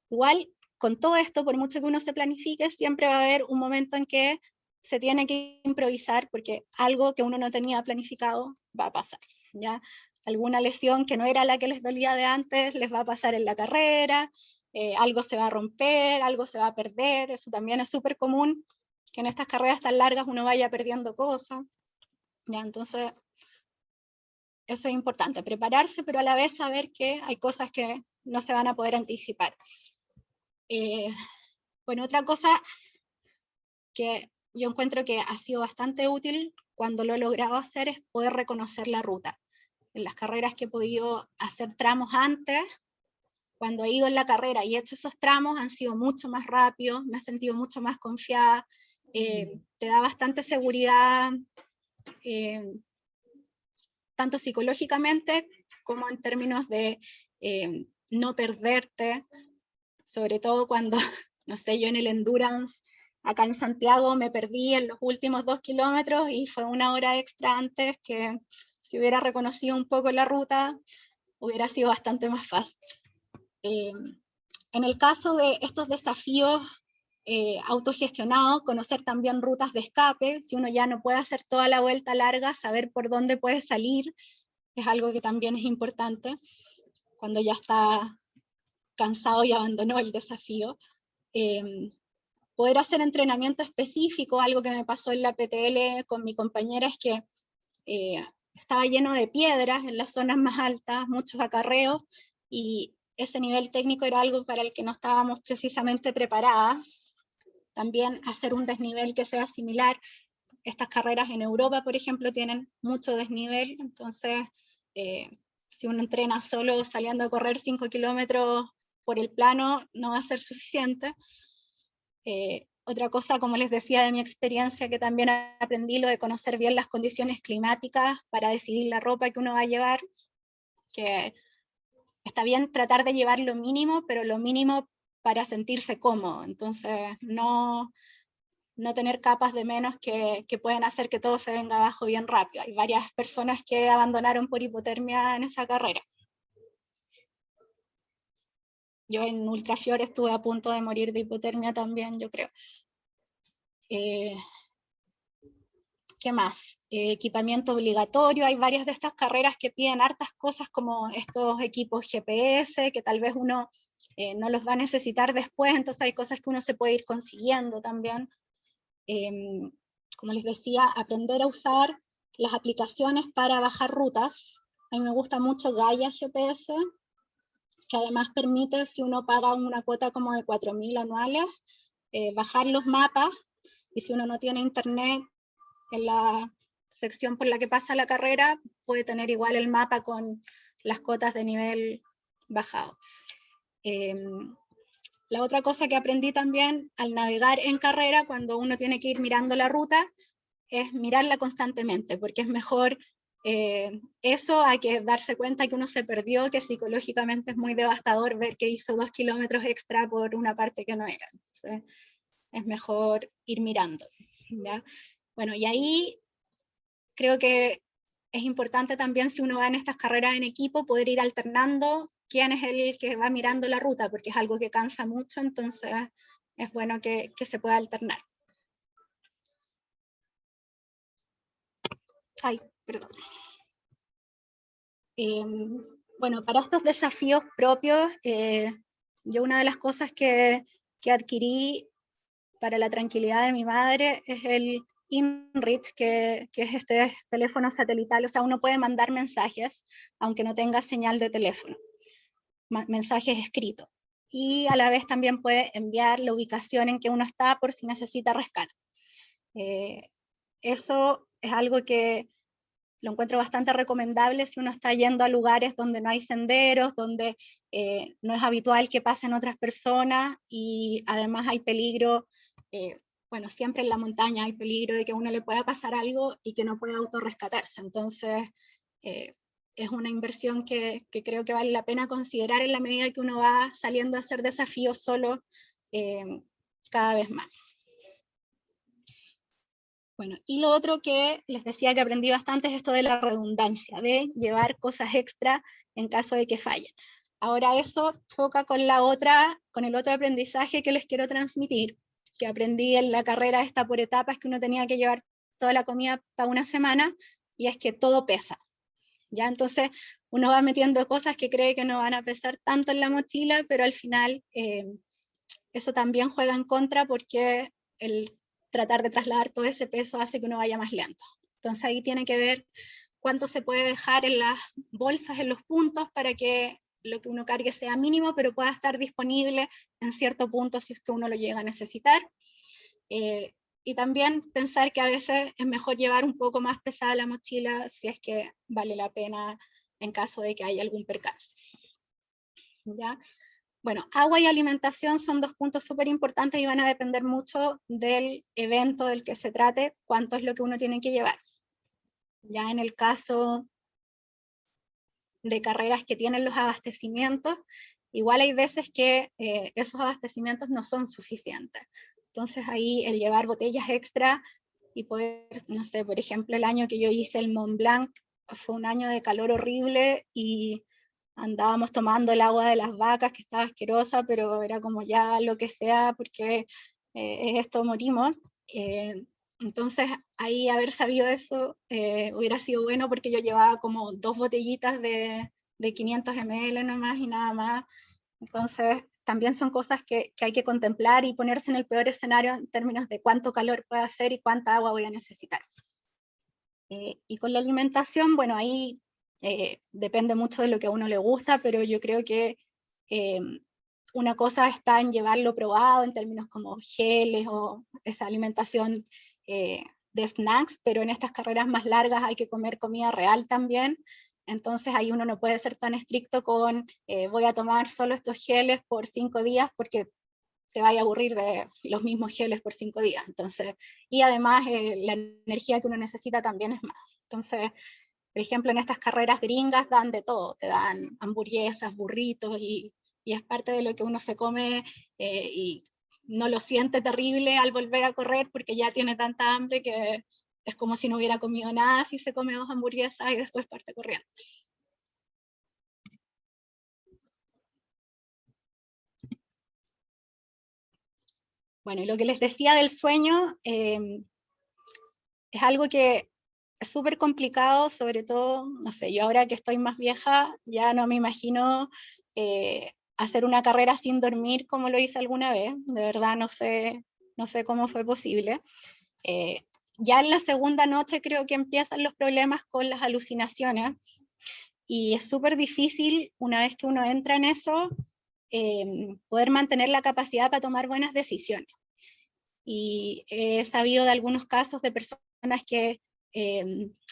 Igual, con todo esto, por mucho que uno se planifique, siempre va a haber un momento en que se tiene que improvisar, porque algo que uno no tenía planificado va a pasar, ¿ya? Alguna lesión que no era la que les dolía de antes, les va a pasar en la carrera, algo se va a romper, algo se va a perder, eso también es súper común, que en estas carreras tan largas uno vaya perdiendo cosas, ¿ya? Entonces, eso es importante, prepararse, pero a la vez saber que hay cosas que no se van a poder anticipar. Bueno, otra cosa que yo encuentro que ha sido bastante útil cuando lo he logrado hacer es poder reconocer la ruta. En las carreras que he podido hacer tramos antes, cuando he ido en la carrera y he hecho esos tramos, han sido mucho más rápidos, me he sentido mucho más confiada, te da bastante seguridad, tanto psicológicamente como en términos de no perderte, sobre todo cuando, no sé, yo en el endurance, acá en Santiago me perdí en los últimos 2 kilómetros y fue 1 hora extra antes, que si hubiera reconocido un poco la ruta, hubiera sido bastante más fácil. En el caso de estos desafíos autogestionados, conocer también rutas de escape, si uno ya no puede hacer toda la vuelta larga, saber por dónde puede salir, es algo que también es importante, cuando ya está cansado y abandonó el desafío. Poder hacer entrenamiento específico, algo que me pasó en la PTL con mi compañera, es que estaba lleno de piedras en las zonas más altas, muchos acarreos, y ese nivel técnico era algo para el que no estábamos precisamente preparadas. También hacer un desnivel que sea similar. Estas carreras en Europa, por ejemplo, tienen mucho desnivel, entonces si uno entrena solo saliendo a correr 5 kilómetros por el plano, no va a ser suficiente. Otra cosa, como les decía de mi experiencia, que también aprendí, lo de conocer bien las condiciones climáticas para decidir la ropa que uno va a llevar, que está bien tratar de llevar lo mínimo, pero lo mínimo para sentirse cómodo. Entonces, no tener capas de menos que pueden hacer que todo se venga abajo bien rápido. Hay varias personas que abandonaron por hipotermia en esa carrera. Yo en Ultrafior estuve a punto de morir de hipotermia también, yo creo. ¿Qué más? Equipamiento obligatorio. Hay varias de estas carreras que piden hartas cosas como estos equipos GPS, que tal vez uno no los va a necesitar después, entonces hay cosas que uno se puede ir consiguiendo también. Como les decía, aprender a usar las aplicaciones para bajar rutas. A mí me gusta mucho Gaia GPS, que además permite, si uno paga una cuota como de 4.000 anuales, bajar los mapas, y si uno no tiene internet en la sección por la que pasa la carrera puede tener igual el mapa con las cotas de nivel bajado. La otra cosa que aprendí también al navegar en carrera, cuando uno tiene que ir mirando la ruta, es mirarla constantemente, porque es mejor eso hay que darse cuenta que uno se perdió, que psicológicamente es muy devastador ver que hizo 2 kilómetros extra por una parte que no era. Entonces, es mejor ir mirando, ¿ya? Bueno, y ahí creo que es importante también, si uno va en estas carreras en equipo, poder ir alternando quién es el que va mirando la ruta, porque es algo que cansa mucho, entonces es bueno que se pueda alternar. Ay, perdón. Bueno, para estos desafíos propios, yo una de las cosas que adquirí para la tranquilidad de mi madre es el InReach, que es este teléfono satelital. O sea, uno puede mandar mensajes aunque no tenga señal de teléfono, mensajes escritos, y a la vez también puede enviar la ubicación en que uno está por si necesita rescate. Eso es algo que lo encuentro bastante recomendable si uno está yendo a lugares donde no hay senderos, donde no es habitual que pasen otras personas, y además hay peligro, bueno, siempre en la montaña hay peligro de que a uno le pueda pasar algo y que no pueda autorrescatarse. Entonces, es una inversión que creo que vale la pena considerar en la medida que uno va saliendo a hacer desafíos solo cada vez más. Bueno, y lo otro que les decía que aprendí bastante es esto de la redundancia, de llevar cosas extra en caso de que fallen. Ahora eso choca con el otro aprendizaje que les quiero transmitir, que aprendí en la carrera esta por etapas, que uno tenía que llevar toda la comida para una semana, y es que todo pesa. ¿Ya? Entonces uno va metiendo cosas que cree que no van a pesar tanto en la mochila, pero al final eso también juega en contra, porque el tratar de trasladar todo ese peso hace que uno vaya más lento. Entonces ahí tiene que ver cuánto se puede dejar en las bolsas, en los puntos, para que lo que uno cargue sea mínimo, pero pueda estar disponible en cierto punto si es que uno lo llega a necesitar. Y también pensar que a veces es mejor llevar un poco más pesada la mochila si es que vale la pena en caso de que haya algún percance. ¿Ya? Bueno, agua y alimentación son dos puntos súper importantes y van a depender mucho del evento del que se trate, cuánto es lo que uno tiene que llevar. Ya en el caso de carreras que tienen los abastecimientos, igual hay veces que esos abastecimientos no son suficientes. Entonces ahí el llevar botellas extra y poder, no sé, por ejemplo, el año que yo hice el Mont Blanc fue un año de calor horrible y andábamos tomando el agua de las vacas, que estaba asquerosa, pero era como ya lo que sea, porque es esto, morimos. Entonces ahí haber sabido eso hubiera sido bueno, porque yo llevaba como 2 botellitas de 500 ml nomás y nada más. Entonces también son cosas que hay que contemplar y ponerse en el peor escenario en términos de cuánto calor puede hacer y cuánta agua voy a necesitar. Y con la alimentación, bueno, ahí depende mucho de lo que a uno le gusta, pero yo creo que una cosa está en llevarlo probado en términos como geles o esa alimentación de snacks, pero en estas carreras más largas hay que comer comida real también. Entonces ahí uno no puede ser tan estricto con voy a tomar solo estos geles por 5 días, porque te vaya a aburrir de los mismos geles por 5 días. Entonces, y además la energía que uno necesita también es más. Entonces, por ejemplo, en estas carreras gringas dan de todo, te dan hamburguesas, burritos, y es parte de lo que uno se come y no lo siente terrible al volver a correr, porque ya tiene tanta hambre que es como si no hubiera comido nada si se come 2 hamburguesas y después parte corriendo. Bueno, y lo que les decía del sueño, es algo que es súper complicado, sobre todo, no sé, yo ahora que estoy más vieja, ya no me imagino hacer una carrera sin dormir como lo hice alguna vez, de verdad no sé cómo fue posible. Ya en la segunda noche creo que empiezan los problemas con las alucinaciones, y es súper difícil, una vez que uno entra en eso, poder mantener la capacidad para tomar buenas decisiones. Y he sabido de algunos casos de personas que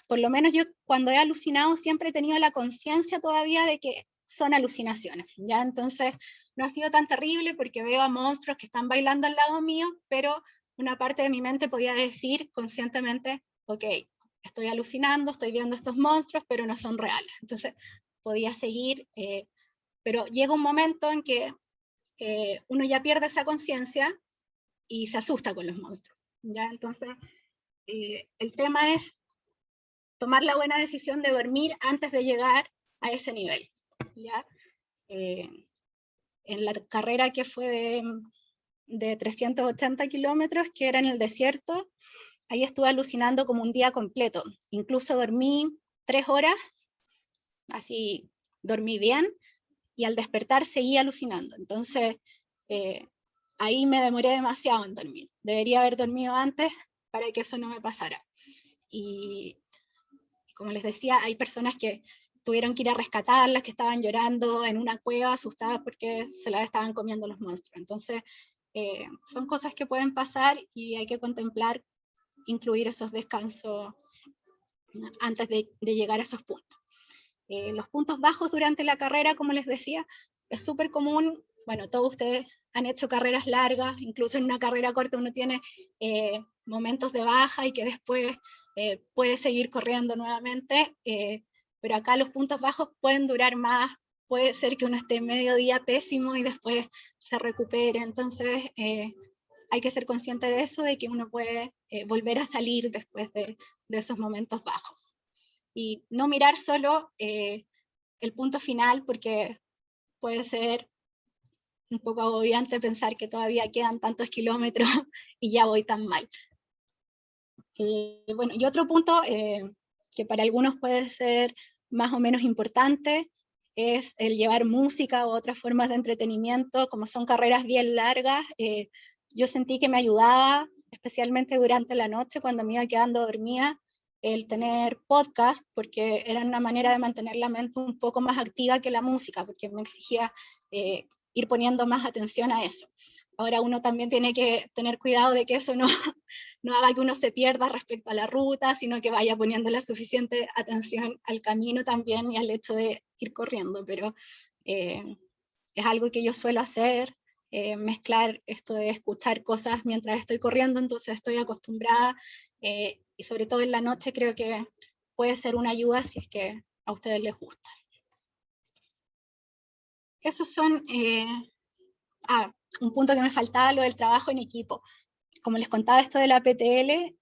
por lo menos yo cuando he alucinado siempre he tenido la conciencia todavía de que son alucinaciones, ¿ya? Entonces no ha sido tan terrible porque veo a monstruos que están bailando al lado mío, pero una parte de mi mente podía decir conscientemente, ok, estoy alucinando, estoy viendo estos monstruos, pero no son reales. Entonces podía seguir, pero llega un momento en que uno ya pierde esa conciencia y se asusta con los monstruos, ¿ya? Entonces el tema es tomar la buena decisión de dormir antes de llegar a ese nivel, ¿ya? En la carrera que fue de 380 kilómetros, que era en el desierto, ahí estuve alucinando como un día completo. Incluso dormí 3 horas, así dormí bien, y al despertar seguí alucinando. Entonces, ahí me demoré demasiado en dormir. Debería haber dormido antes para que eso no me pasara. Y como les decía, hay personas que tuvieron que ir a rescatarlas, que estaban llorando en una cueva, asustadas porque se las estaban comiendo los monstruos. Entonces, son cosas que pueden pasar y hay que contemplar, incluir esos descansos antes de llegar a esos puntos. Los puntos bajos durante la carrera, como les decía, es súper común. Bueno, todos ustedes han hecho carreras largas, incluso en una carrera corta uno tiene momentos de baja y que después puede seguir corriendo nuevamente, pero acá los puntos bajos pueden durar más, puede ser que uno esté medio día pésimo y después se recupere, entonces hay que ser consciente de eso, de que uno puede volver a salir después de esos momentos bajos. Y no mirar solo el punto final, porque puede ser un poco agobiante pensar que todavía quedan tantos kilómetros y ya voy tan mal. Bueno, y otro punto que para algunos puede ser más o menos importante es el llevar música u otras formas de entretenimiento. Como son carreras bien largas, yo sentí que me ayudaba, especialmente durante la noche cuando me iba quedando dormida, el tener podcast, porque era una manera de mantener la mente un poco más activa que la música, porque me exigía ir poniendo más atención a eso. Ahora uno también tiene que tener cuidado de que eso no haga que uno se pierda respecto a la ruta, sino que vaya poniendo la suficiente atención al camino también y al hecho de ir corriendo, pero es algo que yo suelo hacer, mezclar esto de escuchar cosas mientras estoy corriendo, entonces estoy acostumbrada, y sobre todo en la noche creo que puede ser una ayuda si es que a ustedes les gusta. Esos son, un punto que me faltaba, lo del trabajo en equipo. Como les contaba esto de la PTL,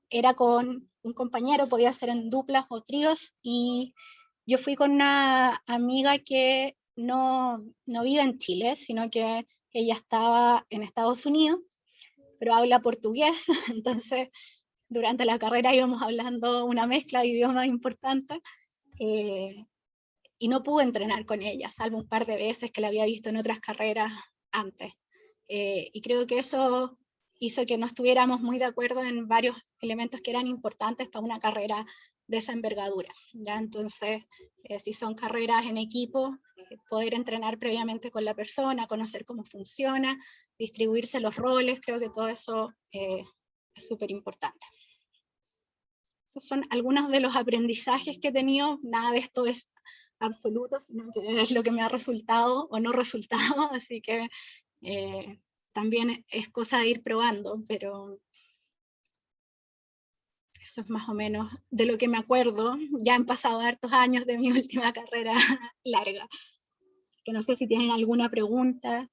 era con un compañero, podía ser en duplas o tríos, y yo fui con una amiga que no vive en Chile, sino que ella estaba en Estados Unidos, pero habla portugués, entonces durante la carrera íbamos hablando una mezcla de idiomas importantes, y no pude entrenar con ella, salvo un par de veces que la había visto en otras carreras antes. Y creo que eso hizo que no estuviéramos muy de acuerdo en varios elementos que eran importantes para una carrera de esa envergadura, ¿ya? Entonces, si son carreras en equipo, poder entrenar previamente con la persona, conocer cómo funciona, distribuirse los roles, creo que todo eso es súper importante. Esos son algunos de los aprendizajes que he tenido. Nada de esto es absoluto, sino que es lo que me ha resultado o no resultado, así que también es cosa de ir probando, pero eso es más o menos de lo que me acuerdo. Ya han pasado hartos años de mi última carrera larga, que no sé si tienen alguna pregunta.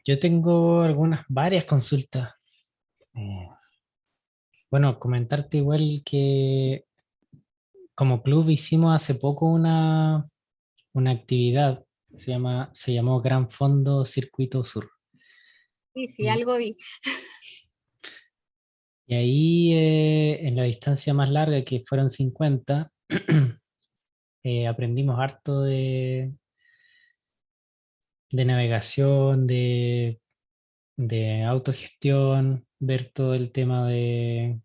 Yo tengo varias consultas. Bueno, comentarte igual que como club hicimos hace poco una actividad, se llamó Gran Fondo Circuito Sur. Sí, sí, algo vi. Y ahí en la distancia más larga, que fueron 50, aprendimos harto de navegación, de autogestión, ver todo el tema de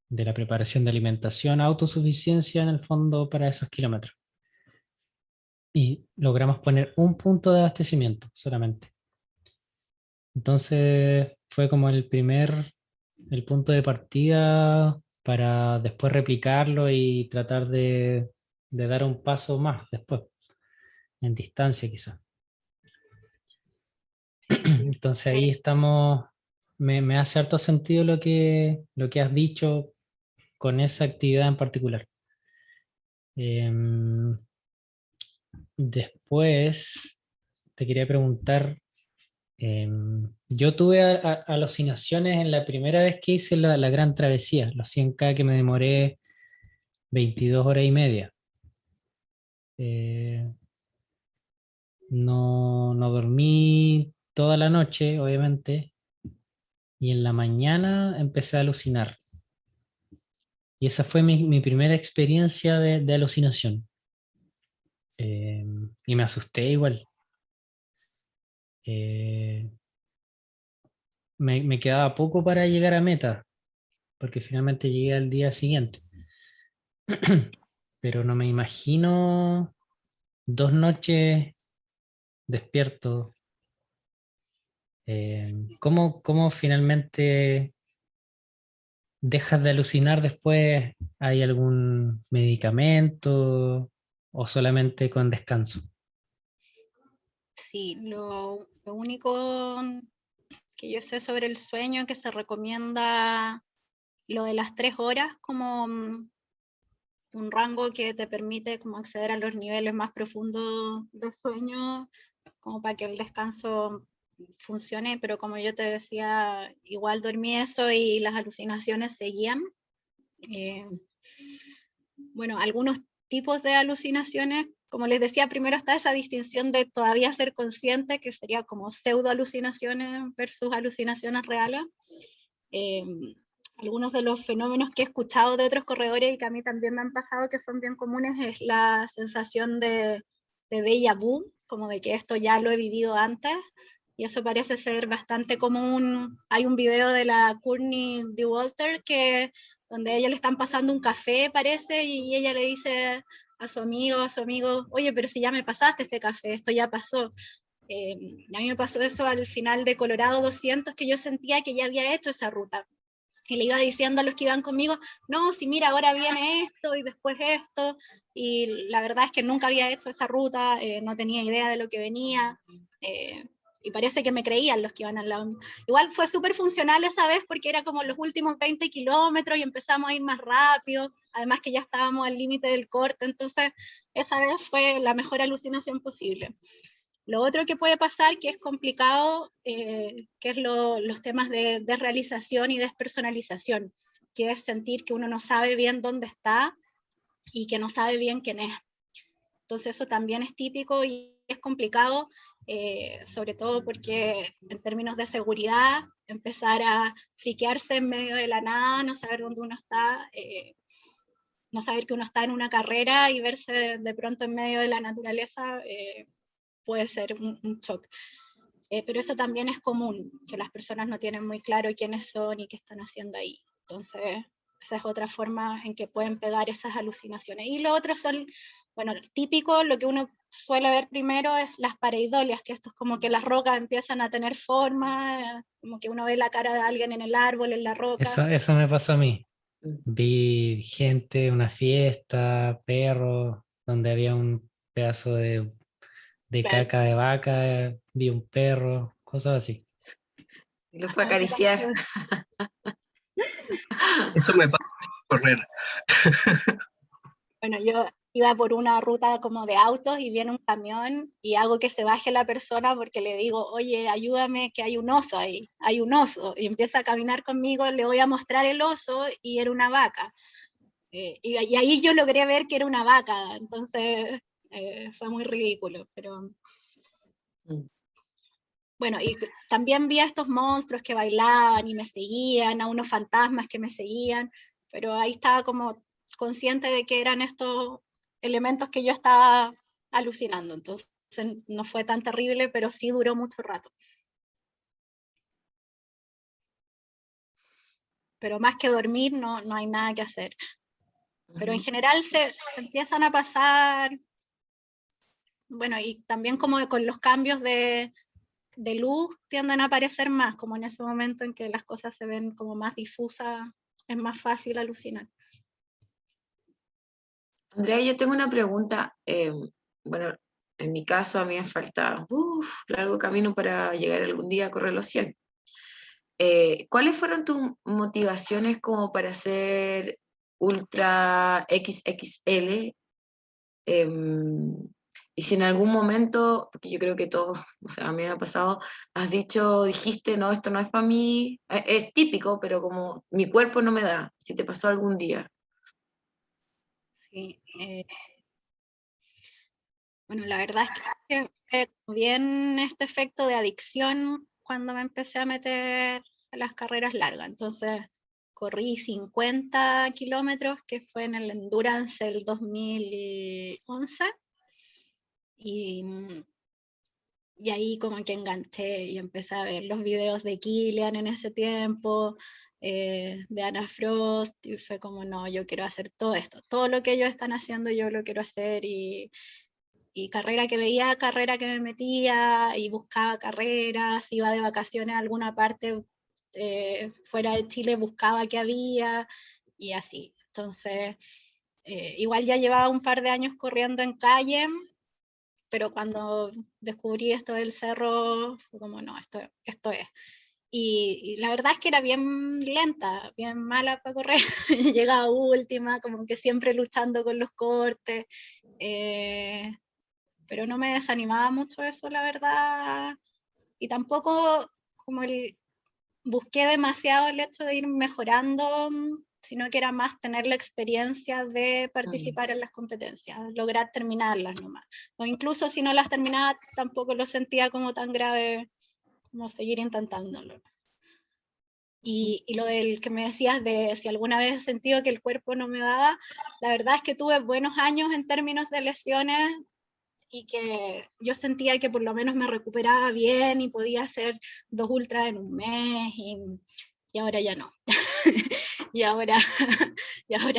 la preparación de alimentación, autosuficiencia en el fondo para esos kilómetros. y logramos poner un punto de abastecimiento solamente. Entonces fue como el punto de partida para después replicarlo y tratar de dar un paso más después, en distancia quizás. Sí, sí. Entonces ahí estamos, me hace harto sentido lo que has dicho con esa actividad en particular. Em, Después te quería preguntar, yo tuve alucinaciones en la primera vez que hice la gran travesía, los 100K, que me demoré 22 horas y media. Eh, no dormí toda la noche, obviamente, y en la mañana empecé a alucinar. Y esa fue mi primera experiencia de alucinación. Y me asusté igual. Eh, me quedaba poco para llegar a meta, porque finalmente llegué al día siguiente. Pero no me imagino 2 noches despierto. ¿Cómo finalmente dejas de alucinar después? ¿Hay algún medicamento o solamente con descanso? Sí, lo único que yo sé sobre el sueño que se recomienda lo de las 3 horas como un rango que te permite como acceder a los niveles más profundos de sueño, como para que el descanso funcione, pero como yo te decía, igual dormí eso y las alucinaciones seguían. Eh, bueno, algunos tipos de alucinaciones, como les decía, primero está esa distinción de todavía ser consciente, que sería como pseudo alucinaciones versus alucinaciones reales. Eh, Algunos de los fenómenos que he escuchado de otros corredores y que a mí también me han pasado que son bien comunes es la sensación de déjà vu, como de que esto ya lo he vivido antes, y eso parece ser bastante común. Hay un video de la Courtney Dauwalter donde a ella le están pasando un café, parece, y ella le dice a su amigo, oye, pero si ya me pasaste este café, esto ya pasó. A mí me pasó eso al final de Colorado 200, que yo sentía que ya había hecho esa ruta. Y le iba diciendo a los que iban conmigo, no, si mira, ahora viene esto y después esto. Y la verdad es que nunca había hecho esa ruta, no tenía idea de lo que venía. Y parece que me creían los que iban al lado. Igual fue súper funcional esa vez porque era como los últimos 20 kilómetros y empezamos a ir más rápido, además que ya estábamos al límite del corte, entonces esa vez fue la mejor alucinación posible. Lo otro que puede pasar, que es complicado, que es los temas de realización y despersonalización, que es sentir que uno no sabe bien dónde está y que no sabe bien quién es. Entonces eso también es típico y es complicado, sobre todo porque en términos de seguridad, empezar a friquearse en medio de la nada, no saber dónde uno está, no saber que uno está en una carrera y verse de pronto en medio de la naturaleza, puede ser un shock. Pero eso también es común, que las personas no tienen muy claro quiénes son y qué están haciendo ahí. Entonces, esa es otra forma en que pueden pegar esas alucinaciones. Y lo otro son, bueno, típico, lo que uno suele ver primero es las pareidolias, que esto es como que las rocas empiezan a tener forma, como que uno ve la cara de alguien en el árbol, en la roca. Eso me pasó a mí. Vi gente, una fiesta, perros, donde había un pedazo de Claro. caca de vaca, vi un perro, cosas así. Y lo fue a acariciar. Eso me pasa por correr. Bueno, yo iba por una ruta como de autos y viene un camión y hago que se baje la persona porque le digo, oye, ayúdame que hay un oso ahí, hay un oso. Y empieza a caminar conmigo, le voy a mostrar el oso y era una vaca. Y ahí yo logré ver que era una vaca, entonces fue muy ridículo, pero bueno, y también vi a estos monstruos que bailaban y me seguían, a unos fantasmas que me seguían, pero ahí estaba como consciente de que eran estos elementos que yo estaba alucinando, entonces no fue tan terrible, pero sí duró mucho rato. Pero más que dormir no hay nada que hacer. Pero en general se empiezan a pasar bueno, y también como con los cambios de luz tienden a aparecer más, como en ese momento en que las cosas se ven como más difusas, es más fácil alucinar. Andrea, yo tengo una pregunta. Bueno, en mi caso a mí me falta largo camino para llegar algún día a correr los 100. ¿Cuáles fueron tus motivaciones como para hacer ultra XXL? Y si en algún momento, porque yo creo que todos, o sea, a mí me ha pasado, dijiste, no, esto no es para mí, es típico, pero como mi cuerpo no me da, si te pasó algún día. Sí, bueno, la verdad es que fue bien este efecto de adicción cuando me empecé a meter a las carreras largas. Entonces corrí 50 kilómetros, que fue en el Endurance del 2011, y ahí como que enganché y empecé a ver los videos de Kilian en ese tiempo, de Ana Frost, y fue como, no, yo quiero hacer todo esto, todo lo que ellos están haciendo yo lo quiero hacer, y carrera que veía, carrera que me metía, y buscaba carreras, iba de vacaciones a alguna parte fuera de Chile, buscaba qué había, y así. Entonces, igual ya llevaba un par de años corriendo en calle, pero cuando descubrí esto del cerro, fue como, no, esto es. Y la verdad es que era bien lenta, bien mala para correr, llegaba última, como que siempre luchando con los cortes, pero no me desanimaba mucho eso, la verdad, y tampoco como busqué demasiado el hecho de ir mejorando, sino que era más tener la experiencia de participar en las competencias, lograr terminarlas nomás. O incluso si no las terminaba, tampoco lo sentía como tan grave como seguir intentándolo. Y lo del que me decías de si alguna vez he sentido que el cuerpo no me daba, la verdad es que tuve buenos años en términos de lesiones, y que yo sentía que por lo menos me recuperaba bien y podía hacer 2 ultras en un mes, y ahora ya no. y ahora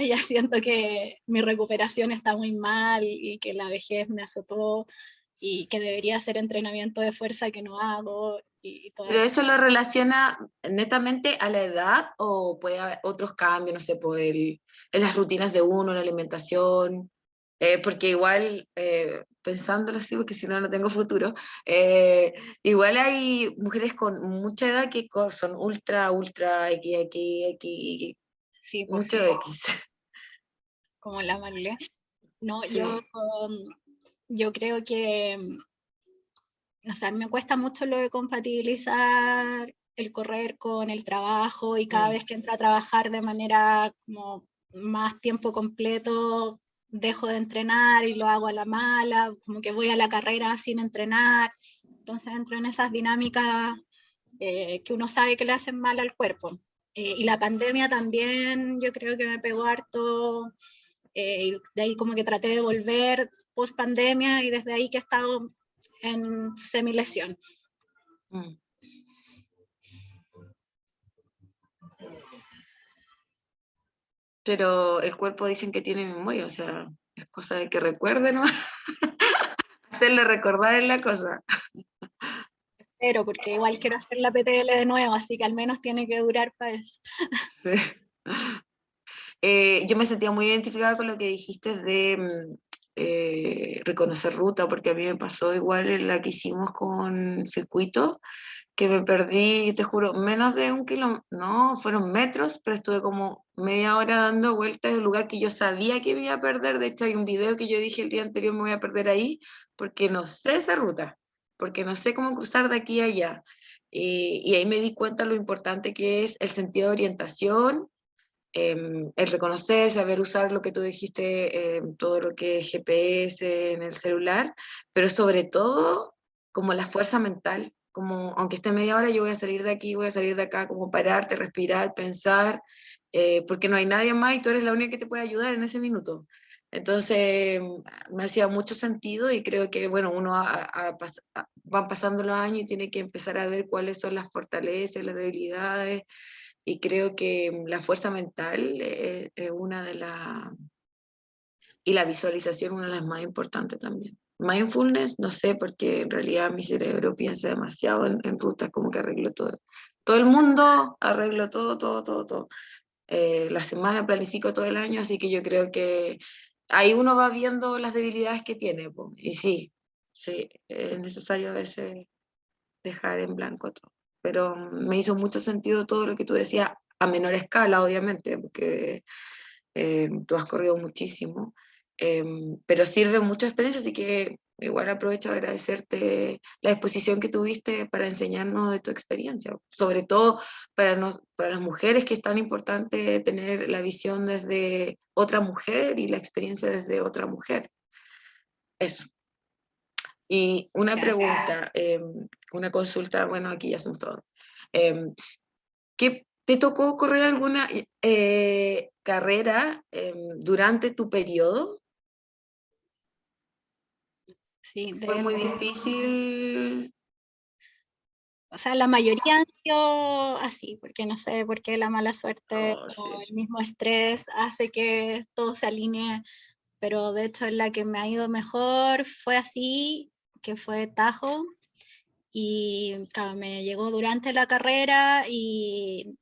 ya siento que mi recuperación está muy mal y que la vejez me azotó y que debería hacer entrenamiento de fuerza que no hago. ¿Pero eso lo relaciona netamente a la edad o puede haber otros cambios, no sé, en las rutinas de uno, en la alimentación? Porque igual, pensándolo así, porque si no, no tengo futuro, igual hay mujeres con mucha edad que son ultra, X, Sí, pues mucho sí, X. como la Marlene. No, Sí. yo creo que, o sea, me cuesta mucho lo de compatibilizar el correr con el trabajo, y cada vez que entro a trabajar de manera como más tiempo completo, dejo de entrenar y lo hago a la mala, como que voy a la carrera sin entrenar. Entonces entro en esas dinámicas que uno sabe que le hacen mal al cuerpo. Y la pandemia también yo creo que me pegó harto, de ahí como que traté de volver post pandemia, y desde ahí que he estado en semilesión. Pero el cuerpo dicen que tiene memoria, o sea, es cosa de que recuerde, ¿no? Hacerle recordar es la cosa. Pero porque igual quiero hacer la PTL de nuevo, así que al menos tiene que durar para eso. Yo me sentía muy identificada con lo que dijiste de reconocer ruta, porque a mí me pasó igual en la que hicimos con circuito, que me perdí, te juro, menos de 1 kilómetro, no, fueron metros, pero estuve como media hora dando vueltas en un lugar que yo sabía que me iba a perder. De hecho, hay un video que yo dije el día anterior, me voy a perder ahí, porque no sé esa ruta, porque no sé cómo cruzar de aquí a allá. Y ahí me di cuenta lo importante que es el sentido de orientación, el reconocer, saber usar lo que tú dijiste, todo lo que es GPS en el celular, pero sobre todo como la fuerza mental, como aunque esté media hora, yo voy a salir de aquí, voy a salir de acá, como pararte, respirar, pensar, porque no hay nadie más y tú eres la única que te puede ayudar en ese minuto. Entonces, me hacía mucho sentido, y creo que, bueno, van pasando los años y tiene que empezar a ver cuáles son las fortalezas, las debilidades, y creo que la fuerza mental es una y la visualización una de las más importantes también. Mindfulness, no sé, porque en realidad mi cerebro piensa demasiado en rutas, como que arreglo todo. Todo el mundo arreglo todo. La semana planifico todo el año, así que yo creo que ahí uno va viendo las debilidades que tiene, po. Y sí, es necesario a veces dejar en blanco todo. Pero me hizo mucho sentido todo lo que tú decías, a menor escala, obviamente, porque tú has corrido muchísimo, pero sirve mucha experiencia, así que igual aprovecho a agradecerte la exposición que tuviste para enseñarnos de tu experiencia, sobre todo para las mujeres, que es tan importante tener la visión desde otra mujer y la experiencia desde otra mujer. Eso. Y una pregunta, una consulta, bueno, aquí ya somos todos. ¿Qué te tocó correr alguna carrera durante tu periodo? Sí, ¿Fue muy difícil? o sea, la mayoría han sido así, porque no sé por qué la mala suerte Oh, o sí. el mismo estrés hace que todo se alinee, pero de hecho la que me ha ido mejor fue así, que fue Tajo, y claro, me llegó durante la carrera y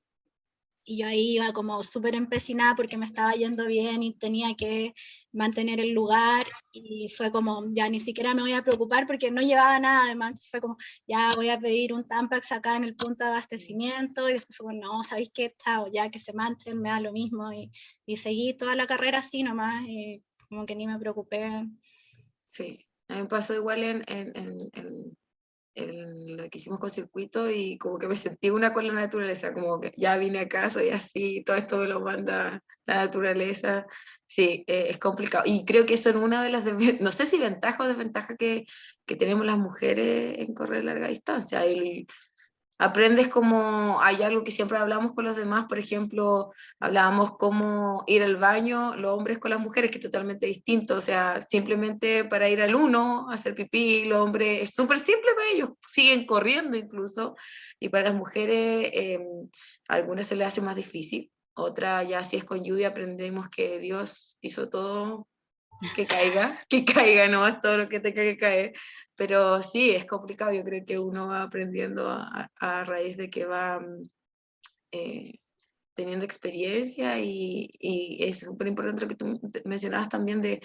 yo ahí iba como súper empecinada porque me estaba yendo bien y tenía que mantener el lugar, y fue como, ya ni siquiera me voy a preocupar porque no llevaba nada, además fue como, ya voy a pedir un Tampax acá en el punto de abastecimiento, y después fue como, no, ¿sabéis qué? Chao, ya que se manchen, me da lo mismo, y seguí toda la carrera así nomás, y como que ni me preocupé. Sí, a mí me pasó igual en lo que hicimos con circuito, y como que me sentí una con la naturaleza, como que ya vine acá, soy así, todo esto me lo manda la naturaleza. Sí, es complicado. Y creo que eso es una de las, no sé si ventaja o desventaja que tenemos las mujeres en correr larga distancia. Aprendes como, hay algo que siempre hablamos con los demás, por ejemplo, hablábamos cómo ir al baño los hombres con las mujeres, que es totalmente distinto, o sea, simplemente para ir al uno, hacer pipí, los hombres, es súper simple para ellos, siguen corriendo incluso, y para las mujeres, a algunas se les hace más difícil, otra ya si es con lluvia aprendemos que Dios hizo todo, que caiga nomás todo lo que tenga que caer. Pero sí, es complicado, yo creo que uno va aprendiendo a raíz de que va teniendo experiencia, y es súper importante lo que tú mencionabas también de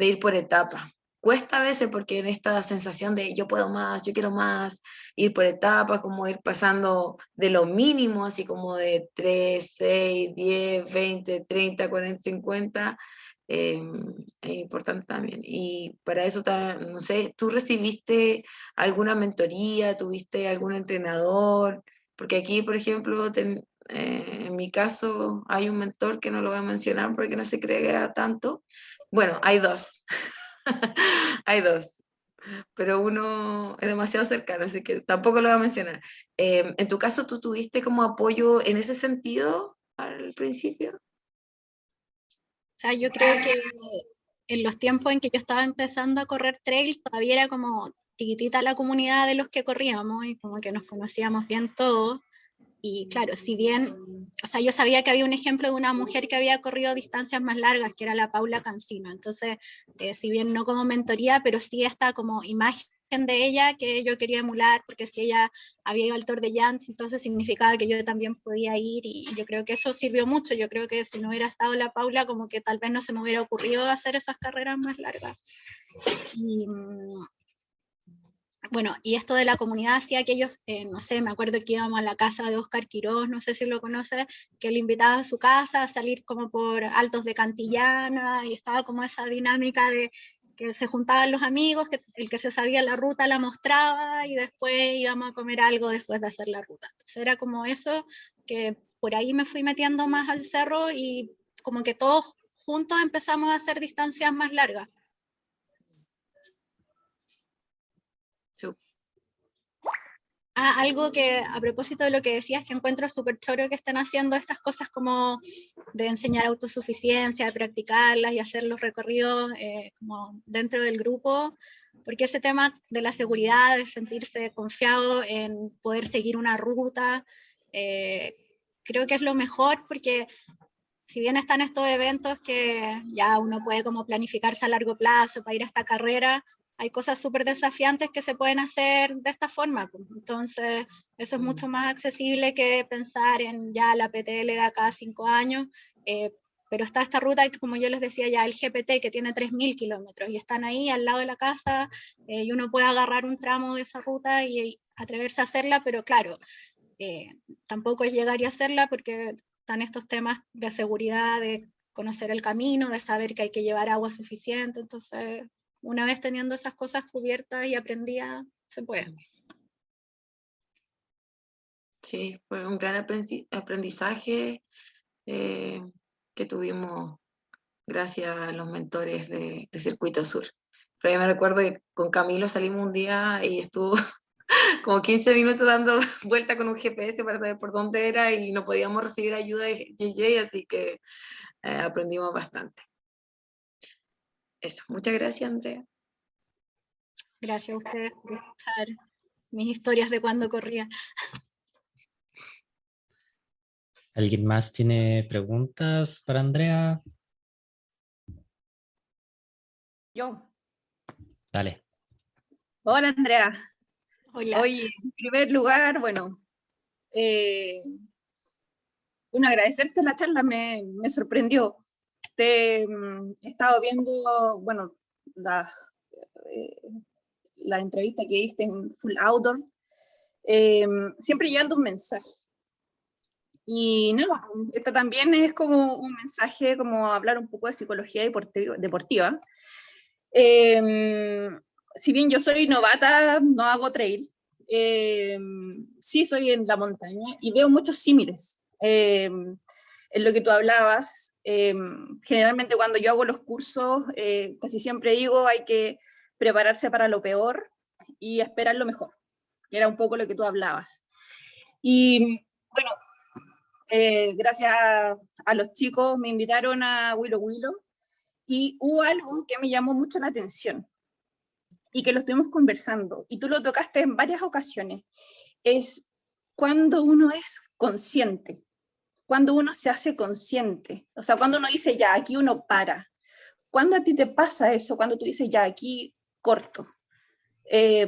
ir por etapas. Cuesta a veces porque en esta sensación de yo puedo más, yo quiero más, ir por etapas, como ir pasando de lo mínimo, así como de 3, 6, 10, 20, 30, 40, 50, es importante también. Y para eso, no sé, ¿tú recibiste alguna mentoría, tuviste algún entrenador? Porque aquí, por ejemplo, en mi caso hay un mentor que no lo voy a mencionar porque no se crea tanto. Bueno, hay dos. Hay dos, pero uno es demasiado cercano, así que tampoco lo voy a mencionar. En tu caso, ¿tú tuviste como apoyo en ese sentido al principio? O sea, yo creo que en los tiempos en que yo estaba empezando a correr trail, todavía era como chiquitita la comunidad de los que corríamos y como que nos conocíamos bien todos. Y claro, si bien, o sea, yo sabía que había un ejemplo de una mujer que había corrido distancias más largas, que era la Paula Cancino. Entonces, si bien no como mentoría, pero sí esta como imagen de ella que yo quería emular, porque si ella había ido al Tour de Jans, entonces significaba que yo también podía ir, y yo creo que eso sirvió mucho. Yo creo que si no hubiera estado la Paula, como que tal vez no se me hubiera ocurrido hacer esas carreras más largas. Y bueno, y esto de la comunidad hacía que ellos, no sé, me acuerdo que íbamos a la casa de Óscar Quirós, no sé si lo conoces, que le invitaba a su casa a salir como por Altos de Cantillana, y estaba como esa dinámica de que se juntaban los amigos, que el que se sabía la ruta la mostraba, y después íbamos a comer algo después de hacer la ruta. Entonces era como eso, que por ahí me fui metiendo más al cerro, y como que todos juntos empezamos a hacer distancias más largas. Algo que a propósito de lo que decías, que encuentro súper choro que estén haciendo estas cosas como de enseñar autosuficiencia, de practicarlas y hacer los recorridos como dentro del grupo, porque ese tema de la seguridad, de sentirse confiado en poder seguir una ruta, creo que es lo mejor, porque si bien están estos eventos que ya uno puede como planificarse a largo plazo para ir a esta carrera, hay cosas súper desafiantes que se pueden hacer de esta forma. Pues. Entonces, eso es mucho más accesible que pensar en ya la PTL de acá a 5 años, pero está esta ruta que, como yo les decía ya, el GPT, que tiene 3.000 kilómetros, y están ahí al lado de la casa, y uno puede agarrar un tramo de esa ruta y atreverse a hacerla, pero claro, tampoco es llegar y hacerla porque están estos temas de seguridad, de conocer el camino, de saber que hay que llevar agua suficiente, entonces una vez teniendo esas cosas cubiertas y aprendidas, se puede. Sí, fue un gran aprendizaje que tuvimos gracias a los mentores de Circuito Sur. Pero yo me recuerdo que con Camilo salimos un día y estuvo como 15 minutos dando vuelta con un GPS para saber por dónde era y no podíamos recibir ayuda de JJ, así que aprendimos bastante. Eso, muchas gracias, Andrea. Gracias a ustedes por escuchar mis historias de cuando corría. ¿Alguien más tiene preguntas para Andrea? Yo. Dale. Hola, Andrea. Hola. Oye, en primer lugar, bueno, agradecerte la charla, me sorprendió. He estado viendo, bueno, la entrevista que diste en Full Outdoor, siempre llevando un mensaje. Y no, esta también es como un mensaje, como hablar un poco de psicología deportiva. Si bien yo soy novata, no hago trail, sí soy en la montaña y veo muchos símiles en lo que tú hablabas. Generalmente cuando yo hago los cursos, casi siempre digo hay que prepararse para lo peor y esperar lo mejor, que era un poco lo que tú hablabas. Y bueno, gracias a los chicos me invitaron a Willow Willow y hubo algo que me llamó mucho la atención y que lo estuvimos conversando, y tú lo tocaste en varias ocasiones, es cuando uno es consciente, cuando uno se hace consciente, o sea, cuando uno dice, ya, aquí uno para. ¿Cuándo a ti te pasa eso? Cuando tú dices, ya, aquí corto.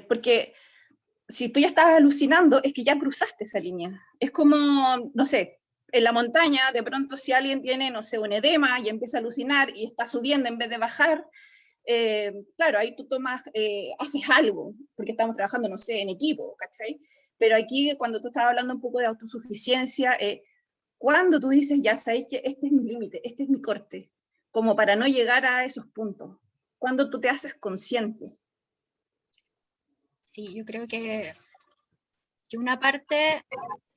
Porque si tú ya estás alucinando, es que ya cruzaste esa línea. Es como, no sé, en la montaña, de pronto si alguien tiene, no sé, un edema y empieza a alucinar y está subiendo en vez de bajar, claro, ahí tú tomas, haces algo, porque estamos trabajando, no sé, en equipo, ¿cachai? Pero aquí, cuando tú estabas hablando un poco de autosuficiencia, cuando tú dices, ya sabéis que este es mi límite, este es mi corte, como para no llegar a esos puntos, cuando tú te haces consciente. Sí, yo creo que una parte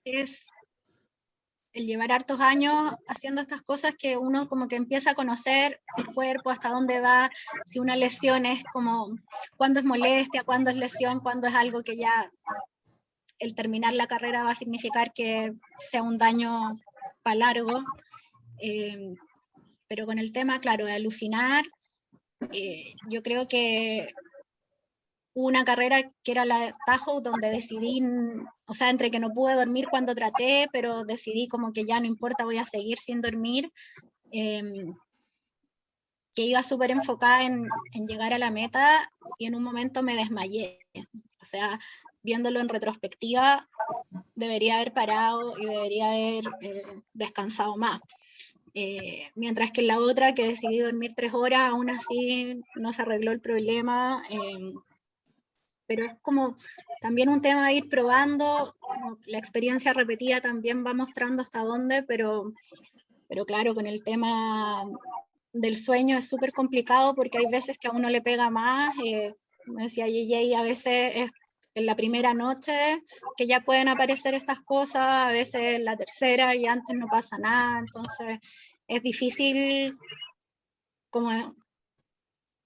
es el llevar hartos años haciendo estas cosas que uno como que empieza a conocer el cuerpo, hasta dónde da, si una lesión es como, cuándo es molestia, cuándo es lesión, cuándo es algo que ya el terminar la carrera va a significar que sea un daño para largo. Pero con el tema, claro, de alucinar, yo creo que una carrera que era la de Tahoe, donde decidí, o sea, entre que no pude dormir cuando traté, pero decidí como que ya no importa, voy a seguir sin dormir, que iba súper enfocada en llegar a la meta y en un momento me desmayé. O sea, viéndolo en retrospectiva, debería haber parado y debería haber descansado más. Mientras que en la otra, que decidí dormir 3 horas, aún así no se arregló el problema. Pero es como también un tema de ir probando, la experiencia repetida también va mostrando hasta dónde, pero claro, con el tema del sueño es súper complicado porque hay veces que a uno le pega más, como decía JJ, a veces es en la primera noche que ya pueden aparecer estas cosas, a veces en la tercera y antes no pasa nada, entonces es difícil como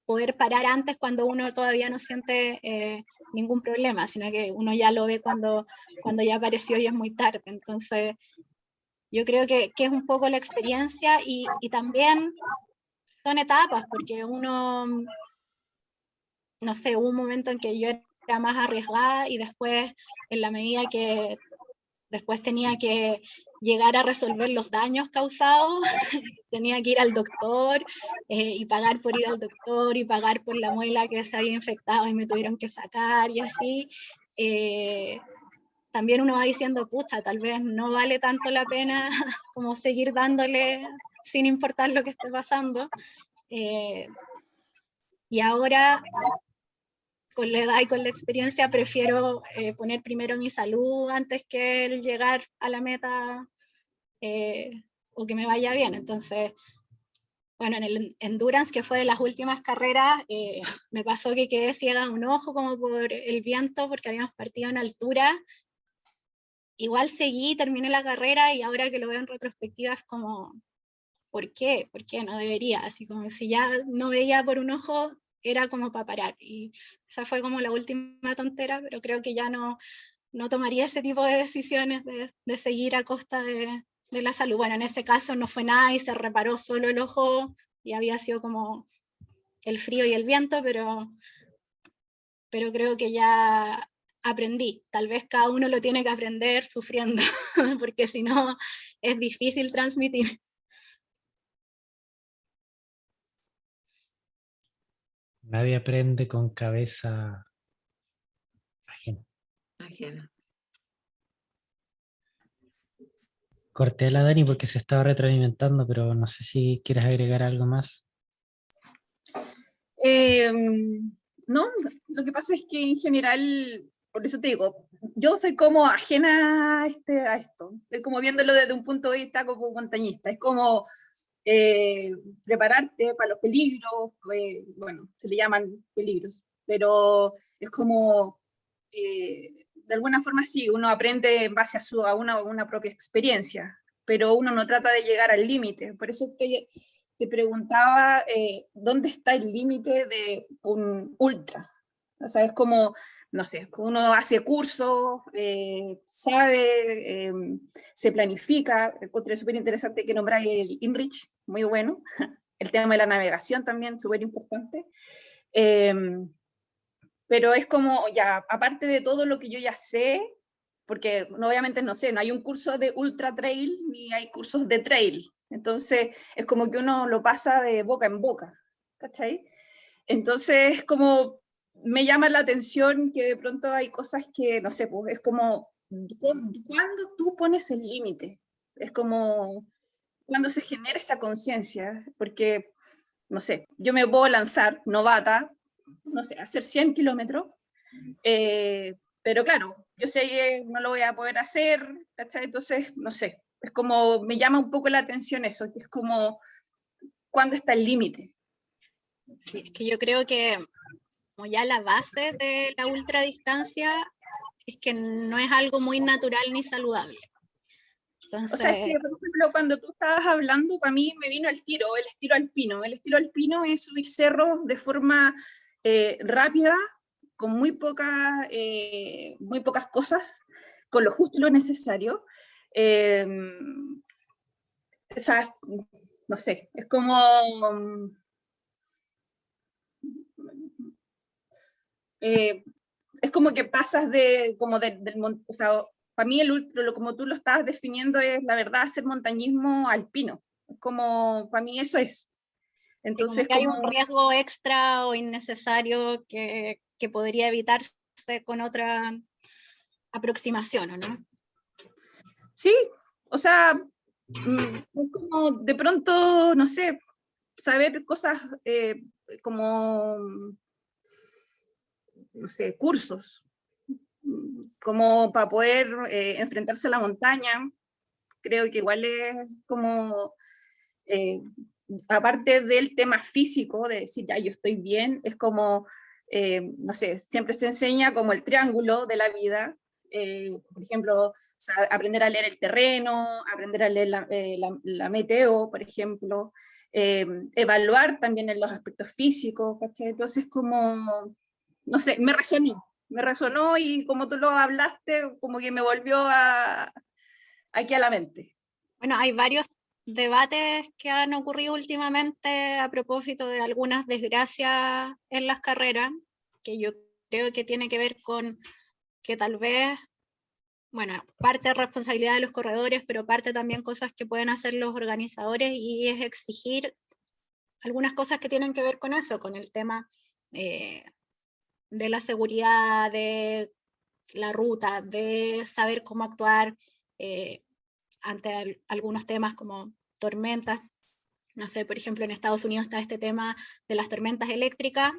poder parar antes cuando uno todavía no siente ningún problema, sino que uno ya lo ve cuando ya apareció y es muy tarde. Entonces, yo creo que es un poco la experiencia y también son etapas, porque uno, no sé, hubo un momento en que yo era más arriesgada y después, en la medida que después tenía que llegar a resolver los daños causados, tenía que ir al doctor y pagar por ir al doctor y pagar por la muela que se había infectado y me tuvieron que sacar y así. También uno va diciendo, pucha, tal vez no vale tanto la pena como seguir dándole sin importar lo que esté pasando. Y ahora, con la edad y con la experiencia, prefiero poner primero mi salud antes que el llegar a la meta o que me vaya bien. Entonces, bueno, en el Endurance, que fue de las últimas carreras, me pasó que quedé ciega de un ojo como por el viento, porque habíamos partido en altura. Igual seguí, terminé la carrera y ahora que lo veo en retrospectiva es como, ¿por qué? ¿Por qué no debería? Así como si ya no veía por un ojo, era como para parar. Y esa fue como la última tontera, pero creo que ya no tomaría ese tipo de decisiones de seguir a costa de la salud. Bueno, en ese caso no fue nada y se reparó solo el ojo y había sido como el frío y el viento, pero creo que ya aprendí. Tal vez cada uno lo tiene que aprender sufriendo, porque si no es difícil transmitir. Nadie aprende con cabeza ajena. Ajena. Corté a la Dani porque se estaba retroalimentando, pero no sé si quieres agregar algo más. No, lo que pasa es que en general, por eso te digo, yo soy como ajena a esto, estoy como viéndolo desde un punto de vista como montañista, es como prepararte para los peligros, bueno, se le llaman peligros, pero es como, de alguna forma sí, uno aprende en base a una propia experiencia, pero uno no trata de llegar al límite, por eso te preguntaba dónde está el límite de un ultra. O sea, es como, no sé, uno hace cursos, sabe, se planifica. Encontré súper interesante que nombráis el INRICH, muy bueno. El tema de la navegación también, súper importante. Pero es como, ya, aparte de todo lo que yo ya sé, porque obviamente no sé, no hay un curso de ultra trail ni hay cursos de trail. Entonces es como que uno lo pasa de boca en boca, ¿cachai? Entonces es como, me llama la atención que de pronto hay cosas que, no sé, pues es como, ¿cuándo tú pones el límite? Es como, cuando se genera esa conciencia, porque, no sé, yo me puedo lanzar novata, no sé, hacer 100 kilómetros, pero claro, yo sé que no lo voy a poder hacer, ¿cachai? Entonces, no sé, es como, me llama un poco la atención eso, que es como, ¿cuándo está el límite? Sí, es que yo creo que como ya la base de la ultradistancia es que no es algo muy natural ni saludable. Entonces, O sea, es que, por ejemplo, cuando tú estabas hablando, para mí me vino el estilo alpino. El estilo alpino es subir cerros de forma rápida, con muy pocas cosas, con lo justo y lo necesario. Esas, no sé, es como... es como que pasas o sea, para mí el ultra, como tú lo estabas definiendo, es la verdad hacer montañismo alpino. Es como, para mí eso es. como Entonces, que hay un riesgo extra o innecesario que podría evitarse con otra aproximación, ¿o no? sí, o sea, es como de pronto, no sé, saber cosas como, no sé, cursos, como para poder enfrentarse a la montaña. Creo que igual es como, aparte del tema físico, de decir, ya, yo estoy bien, es como, no sé, siempre se enseña como el triángulo de la vida. Por ejemplo, aprender a leer el terreno, aprender a leer la meteo, por ejemplo, evaluar también en los aspectos físicos, ¿cachai? Entonces, como, no sé, me resonó y como tú lo hablaste, como que me volvió aquí a la mente. Bueno, hay varios debates que han ocurrido últimamente a propósito de algunas desgracias en las carreras, que yo creo que tiene que ver con que tal vez bueno, parte de responsabilidad de los corredores, pero parte también cosas que pueden hacer los organizadores, y es exigir algunas cosas que tienen que ver con eso, con el tema de la seguridad, de la ruta, de saber cómo actuar ante algunos temas como tormentas. No sé, por ejemplo, en Estados Unidos está este tema de las tormentas eléctricas.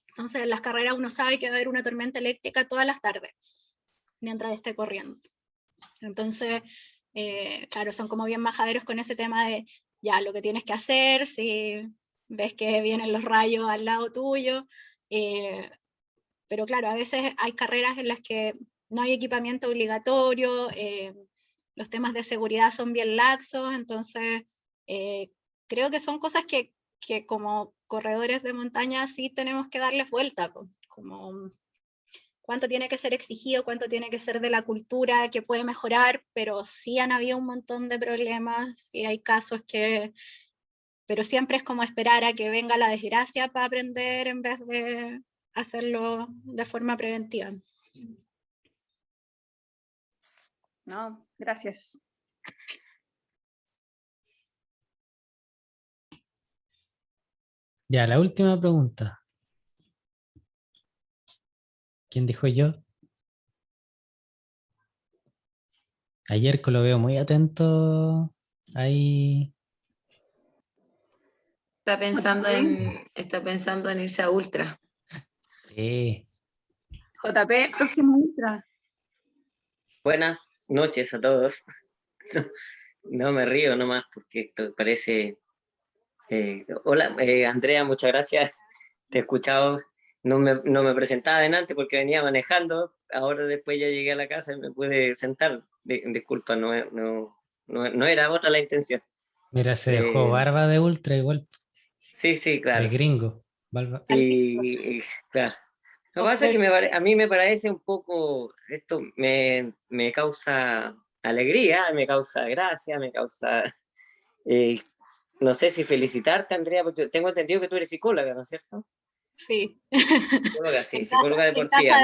Entonces, en las carreras uno sabe que va a haber una tormenta eléctrica todas las tardes, mientras esté corriendo. Entonces, claro, son como bien majaderos con ese tema de ya lo que tienes que hacer, si ves que vienen los rayos al lado tuyo. Pero claro, a veces hay carreras en las que no hay equipamiento obligatorio, los temas de seguridad son bien laxos, entonces creo que son cosas que como corredores de montaña sí tenemos que darles vuelta, como cuánto tiene que ser exigido, cuánto tiene que ser de la cultura, que puede mejorar, pero sí han habido un montón de problemas, sí hay casos que, pero siempre es como esperar a que venga la desgracia para aprender en vez de hacerlo de forma preventiva. No, gracias. Ya, la última pregunta. ¿Quién dijo yo? Ayer que lo veo muy atento ahí. Está pensando en irse a Ultra. Sí. JP, próximo ultra. Buenas noches a todos. No me río nomás porque esto parece... hola, Andrea, muchas gracias. Te he escuchado. No me presentaba adelante porque venía manejando. Ahora después ya llegué a la casa y me pude sentar. Disculpa, no era otra la intención. Mira, se dejó barba de ultra igual, Sí, de claro. gringo. Y claro. Lo que pasa es que a mí me parece un poco, esto me causa alegría, me causa gracia, me causa, no sé si felicitarte, Andrea, porque tengo entendido que tú eres psicóloga, ¿no es cierto? Sí. Psicóloga, sí, psicóloga deportiva.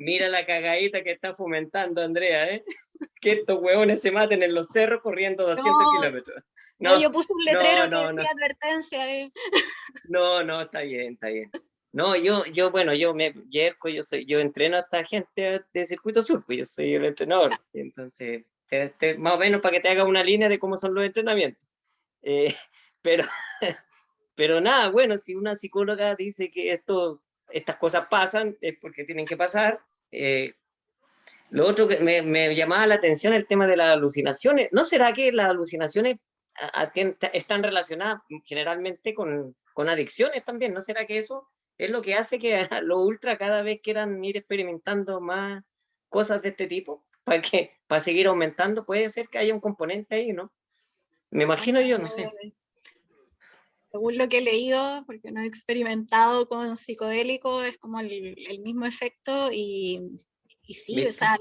Mira la cagadita que está fomentando Andrea, ¿eh? Que estos huevones se maten en los cerros corriendo 200 kilómetros. No, yo puse un letrero que decía advertencia. No, está bien. No, bueno, yo entreno a esta gente de Circuito Sur, pues yo soy el entrenador. Entonces, más o menos para que te haga una línea de cómo son los entrenamientos. Pero, pero nada, bueno, si una psicóloga dice que estas cosas pasan, es porque tienen que pasar. Lo otro que me llamaba la atención el tema de las alucinaciones. ¿No será que las alucinaciones están relacionadas generalmente con adicciones también? ¿No será que eso es lo que hace que los ultra cada vez quieran ir experimentando más cosas de este tipo? Para seguir aumentando, puede ser que haya un componente ahí, ¿no? Me imagino yo, no sé. Según lo que he leído, porque no he experimentado con psicodélico, es como el mismo efecto y sí, ¿viste? O sea,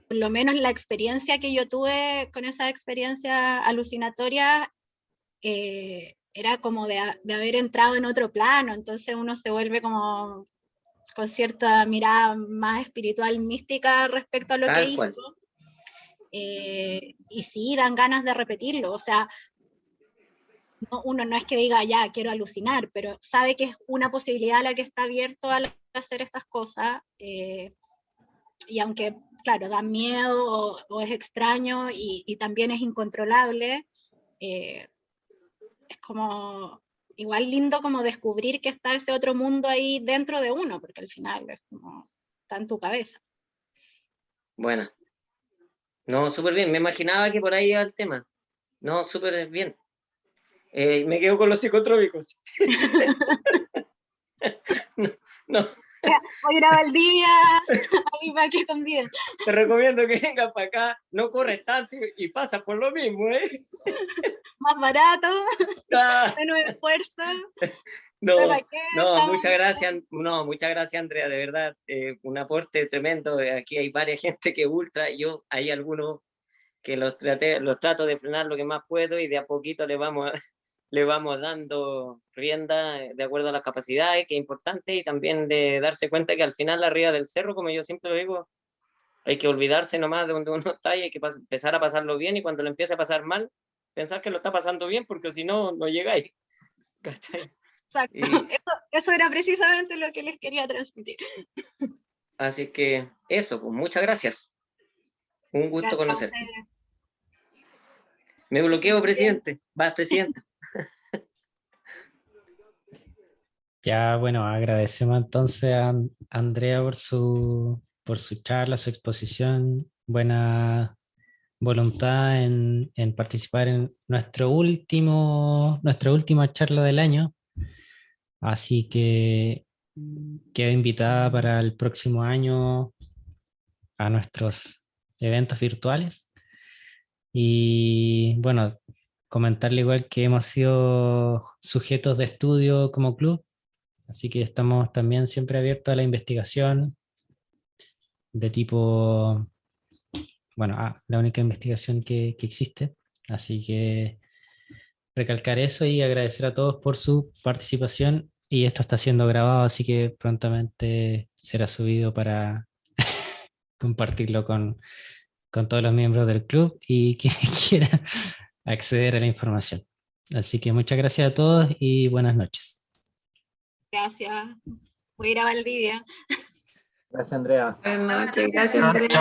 por lo menos la experiencia que yo tuve con esa experiencia alucinatoria era como de haber entrado en otro plano, entonces uno se vuelve como con cierta mirada más espiritual, mística respecto a lo que hizo. Y sí, dan ganas de repetirlo, o sea, uno no es que diga, ya, quiero alucinar, pero sabe que es una posibilidad a la que está abierto al hacer estas cosas, y aunque, claro, da miedo o es extraño y también es incontrolable, es como igual lindo como descubrir que está ese otro mundo ahí dentro de uno, porque al final es como, está en tu cabeza. Bueno. No, súper bien. Me imaginaba que por ahí iba el tema. No, súper bien. Me quedo con los psicotrópicos. no. Voy a ir a Valdivia, ahí para que conviden. Te recomiendo que vengas para acá, no corres tanto y pasas por lo mismo, ¿eh? Más barato, menos esfuerzo. Muchas gracias, Andrea, de verdad, un aporte tremendo. Aquí hay varias gente que ultra, hay algunos que los trato de frenar lo que más puedo y de a poquito le vamos dando rienda de acuerdo a las capacidades, que es importante, y también de darse cuenta que al final arriba del cerro, como yo siempre lo digo, Hay que olvidarse nomás de donde uno está y hay que empezar a pasarlo bien, y cuando lo empiece a pasar mal, pensar que lo está pasando bien, porque si no, no llegáis. ¿Cachai? Exacto. Y- Eso era precisamente lo que les quería transmitir. Así que eso, pues muchas gracias. Un gusto Gracias a conocerte. ustedes. Me bloqueo, presidente. Va, presidenta. Ya, bueno, agradecemos entonces a Andrea por su charla, su exposición, buena voluntad en participar en nuestra última charla del año. Así que queda invitada para el próximo año a nuestros eventos virtuales. Y bueno, comentarle igual que hemos sido sujetos de estudio como club, así que estamos también siempre abiertos a la investigación de tipo, bueno, la única investigación que existe. Así que recalcar eso y agradecer a todos por su participación. Y esto está siendo grabado, así que prontamente será subido para compartirlo con todos los miembros del club y quien quiera acceder a la información. Así que muchas gracias a todos y buenas noches. Gracias. Voy a ir a Valdivia. Gracias, Andrea. Buenas noches, gracias, Chao, Andrea. chao.